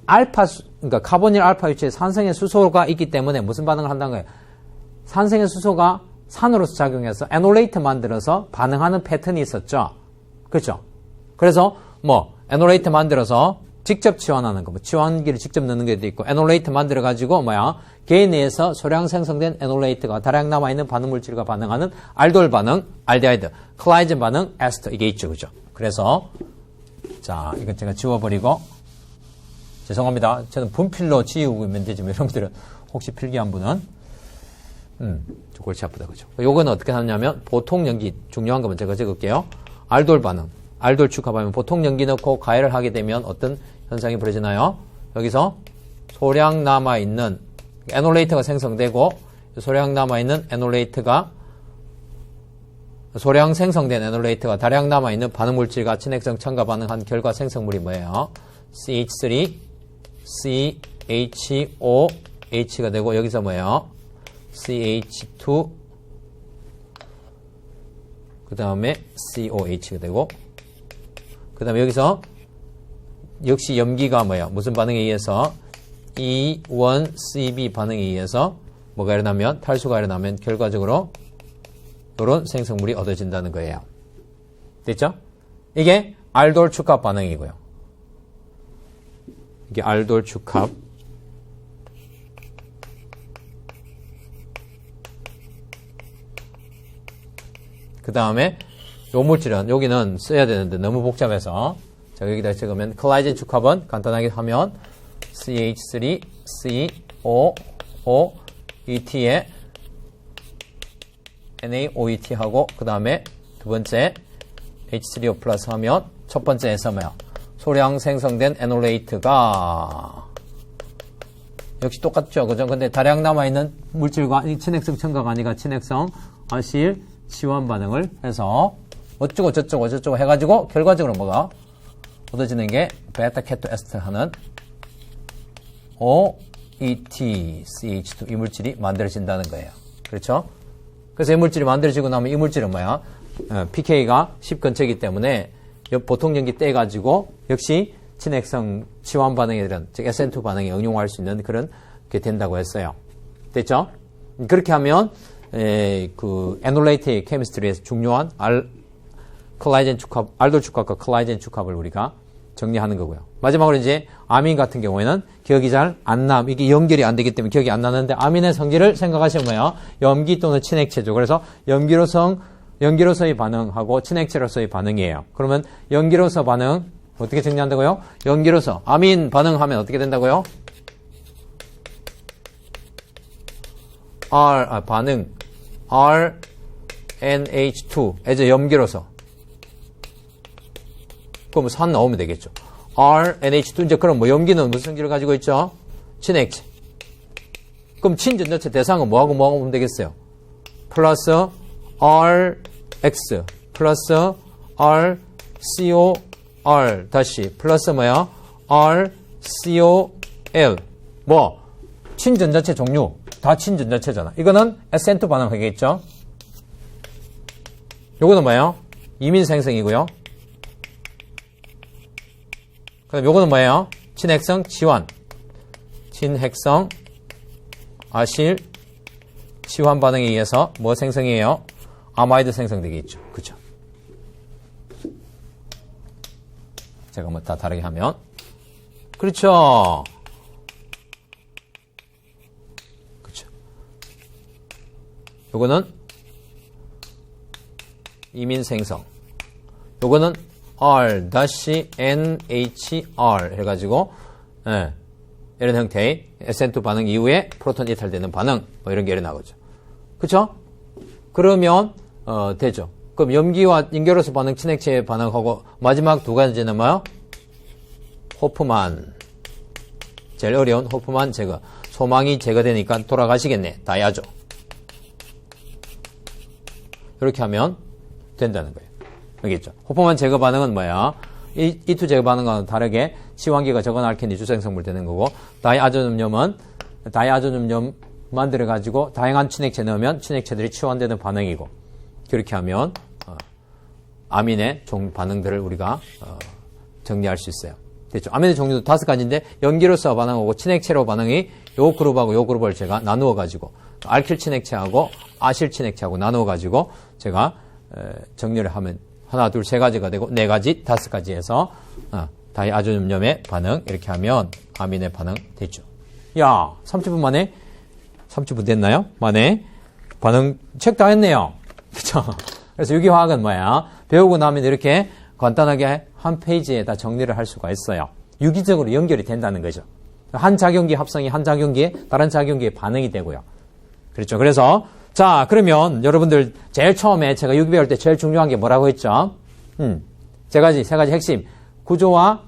그러니까 카보닐 알파 위치에 산성의 수소가 있기 때문에 무슨 반응을 한다는 거예요? 산성의 수소가 산으로서 작용해서 에놀레이트 만들어서 반응하는 패턴이 있었죠. 그렇죠? 그래서 에놀레이트 만들어서 직접 치환하는 거, 치환기를 직접 넣는 게도 있고, 에놀레이트 만들어가지고, 개인 내에서 소량 생성된 에놀레이트가 다량 남아있는 반응물질과 반응하는 알돌 반응, 알데하이드, 클라이젠 반응, 에스터, 이게 있죠, 그죠? 그래서, 자, 이건 제가 지워버리고, 죄송합니다. 저는 분필로 지우고 있면 되지만, 여러분들은 혹시 필기한 분은, 골치 아프다, 그죠? 요거는 어떻게 하냐면, 보통 연기, 중요한 거면 제가 적을게요. 알돌 반응, 알돌 축합하면 보통 연기 넣고 가열을 하게 되면 어떤 현상이 벌어지나요? 여기서 소량 남아있는 에놀레이트가 생성되고, 소량 남아있는 에놀레이트가, 소량 생성된 에놀레이트가 다량 남아있는 반응물질과 친핵성 첨가 반응한 결과 생성물이 뭐예요? CH3, CHOH가 되고, 여기서 뭐예요? CH2, 그 다음에 COH가 되고, 그 다음에 여기서 역시 염기가 뭐예요? 무슨 반응에 의해서? E1CB 반응에 의해서 뭐가 일어나면, 탈수가 일어나면 결과적으로 이런 생성물이 얻어진다는 거예요. 됐죠? 이게 알돌 축합 반응이고요. 이게 알돌 축합. 그 다음에 요 물질은 여기는 써야 되는데 너무 복잡해서 자 여기다 적으면 클라이젠 축합은 간단하게 하면 CH3, CO, ET에 NaOET 하고 그 다음에 두 번째 H3O 플러스 하면 첫 번째에서 뭐야? 소량 생성된 에놀레이트가 역시 똑같죠, 그죠? 근데 다량 남아있는 물질과 친핵성 첨가가 아니라 친핵성 아실 치환 반응을 해서 어쩌고 저쩌고 저쩌고 해가지고 결과적으로 뭐가 얻어지는 게 베타 케토 에스터 하는 OETCH2 이 물질이 만들어진다는 거예요. 그렇죠? 그래서 이 물질이 만들어지고 나면 이 물질은 뭐야? pK가 10 근처이기 때문에 보통 연기 떼가지고 역시 친핵성 치환 반응이든 즉 SN2 반응에 응용할 수 있는 그런 게 된다고 했어요. 됐죠? 그렇게 하면 그 에놀레이트 케미스트리에서 중요한 클라이젠 축합, 알돌 축합과 클라이젠 축합을 우리가 정리하는 거고요. 마지막으로 이제 아민 같은 경우에는 기억이 잘 안 남. 이게 연결이 안 되기 때문에 기억이 안 나는데 아민의 성질을 생각하시면 뭐예요? 염기 또는 친액체죠. 그래서 연기로서의 반응하고 친액체로서의 반응이에요. 그러면 연기로서 반응 어떻게 정리한다고요? 연기로서 아민 반응하면 어떻게 된다고요? 반응 RNH2 as 염기로서 그럼 산 나오면 되겠죠. RNH2 이제 그럼 뭐 염기는 무슨 성질을 가지고 있죠? 친액체. 그럼 친전자체 대상은 뭐하고 하면 되겠어요? 플러스 RX 플러스 RCOR 다시 플러스 뭐야? RCOL 뭐 친전자체 종류 다 친전자체잖아. 이거는 SN2 반응하겠죠? 요거는 뭐예요? 이민 생성이고요. 그럼 요거는 뭐예요? 친핵성 치환. 친핵성 아실 치환 반응에 의해서 뭐 생성이에요? 아마이드 생성되겠죠. 그죠? 제가 뭐 다 다르게 하면. 그렇죠. 그렇죠. 요거는 이민 생성. 요거는 R-NHR 해가지고 이런 형태의 SN2 반응 이후에 프로톤 이탈되는 반응 뭐 이런 게 일어나거죠. 그쵸? 그러면 되죠. 그럼 염기와 인결로서 반응, 친액체 반응하고 마지막 두 가지는 뭐요? 호프만 제일 어려운 호프만 제거. 소망이 제거되니까 돌아가시겠네. 다이아죠. 이렇게 하면 된다는 거예요. 알겠죠? 호프만 제거 반응은 뭐야? E2 제거 반응과는 다르게 치환기가 적은 알케니 주생성물 되는 거고 다이아조뇽염은 다이아조뇽염 만들어가지고 다양한 친액체 넣으면 친액체들이 치환되는 반응이고 그렇게 하면 아민의 종 반응들을 우리가 정리할 수 있어요. 됐죠? 아민의 종류도 5가지인데 연기로서 반응하고 친액체로 반응이 요 그룹하고 요 그룹을 제가 나누어가지고 알킬 친액체하고 아실 친액체하고 나누어가지고 제가 정리를 하면 하나, 둘, 세 가지가 되고, 네 가지, 다섯 가지 해서, 다이아듐염의 반응, 이렇게 하면 아민의 반응 되죠. 야, 30분 만에, 30분 됐나요? 만에, 반응 체크 다 했네요. 그쵸? 그래서 유기화학은 뭐야? 배우고 나면 이렇게 간단하게 한 페이지에 다 정리를 할 수가 있어요. 유기적으로 연결이 된다는 거죠. 한 작용기 합성이 한 작용기에 다른 작용기에 반응이 되고요. 그렇죠. 그래서 자, 그러면 여러분들 제일 처음에 제가 유기 배울 때 제일 중요한 게 뭐라고 했죠? 세 가지 핵심. 구조와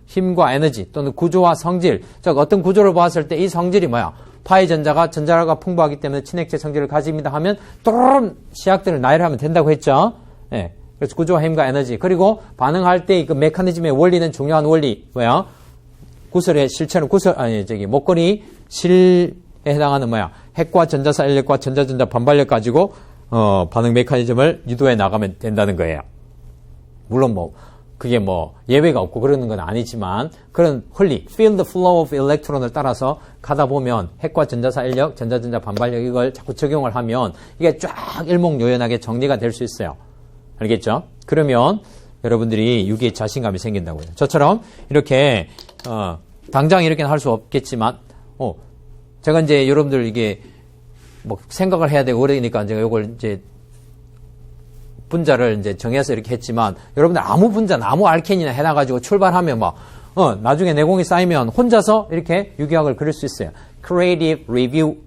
힘과 에너지 또는 구조와 성질. 즉 어떤 구조를 보았을 때 이 성질이 뭐야? 파이 전자가 풍부하기 때문에 친액체 성질을 가집니다 하면 또르르 시약들을 나열하면 된다고 했죠. 네. 그래서 구조와 힘과 에너지. 그리고 반응할 때 그 메커니즘의 원리는 중요한 원리. 뭐야? 구설의 실체는 목걸이 실에 해당하는 뭐야? 핵과 전자사 인력과 전자전자 반발력 가지고 반응 메커니즘을 유도해 나가면 된다는 거예요. 물론 그게 예외가 없고 그러는 건 아니지만 그런 원리, field flow of electron을 따라서 가다 보면 핵과 전자사 인력, 전자전자 반발력 이걸 자꾸 적용을 하면 이게 쫙 일목요연하게 정리가 될 수 있어요. 알겠죠? 그러면 여러분들이 유기에 자신감이 생긴다고요. 저처럼 이렇게 당장 이렇게는 할 수 없겠지만 제가 이제 여러분들 이게 생각을 해야 되고 그러니까 제가 이걸 이제 분자를 이제 정해서 이렇게 했지만 여러분들 아무 분자나 아무 알켄이나 해놔가지고 출발하면 나중에 내공이 쌓이면 혼자서 이렇게 유기학을 그릴 수 있어요. Creative Review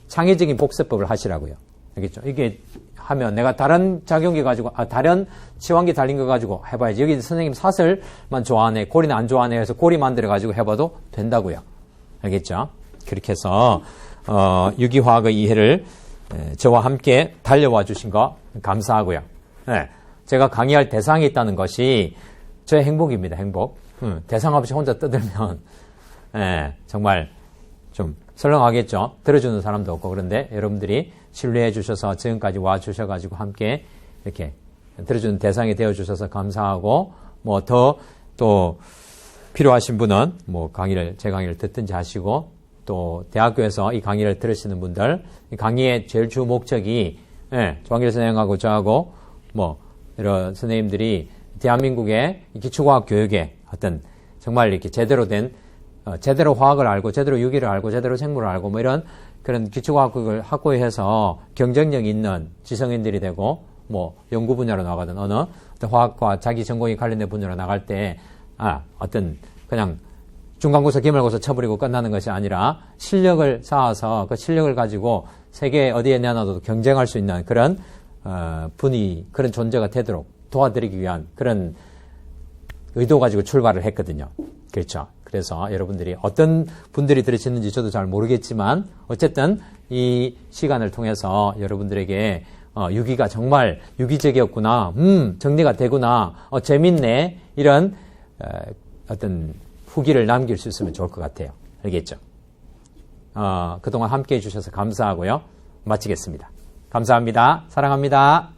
창의적인 복습법을 하시라고요. 알겠죠? 이게 하면 내가 다른 작용기 가지고 다른 치환기 달린 거 가지고 해봐야지. 여기 선생님 사슬만 좋아하네, 고리는 안 좋아하네 해서 고리 만들어 가지고 해봐도 된다고요. 알겠죠? 그렇게 해서 유기화학의 이해를 저와 함께 달려와 주신 거 감사하고요. 네, 제가 강의할 대상이 있다는 것이 저의 행복입니다. 행복. 대상 없이 혼자 떠들면 정말 좀 설렁하겠죠. 들어주는 사람도 없고. 그런데 여러분들이 신뢰해 주셔서 지금까지 와 주셔가지고 함께 이렇게 들어주는 대상이 되어 주셔서 감사하고 더 또 필요하신 분은 제 강의를 듣든지 하시고 또 대학교에서 이 강의를 들으시는 분들 이 강의의 제일 주 목적이 조한길 선생님하고 저하고 이런 선생님들이 대한민국의 기초과학 교육에 어떤 정말 이렇게 제대로 된 제대로 화학을 알고 제대로 유기를 알고 제대로 생물을 알고 이런 그런 기초과학을 확고히 해서 경쟁력 있는 지성인들이 되고 연구 분야로 나가든 어떤 화학과 자기 전공이 관련된 분야로 나갈 때 어떤 그냥 중간고사 기말고사 쳐버리고 끝나는 것이 아니라 실력을 쌓아서 그 실력을 가지고 세계 어디에 내놔도 경쟁할 수 있는 그런 그런 존재가 되도록 도와드리기 위한 그런 의도 가지고 출발을 했거든요. 그렇죠. 그래서 여러분들이 어떤 분들이 들으시는지 저도 잘 모르겠지만 어쨌든 이 시간을 통해서 여러분들에게 유기가 정말 유기적이었구나, 정리가 되구나, 재밌네 이런 어떤 후기를 남길 수 있으면 좋을 것 같아요. 알겠죠? 그동안 함께 해주셔서 감사하고요. 마치겠습니다. 감사합니다. 사랑합니다.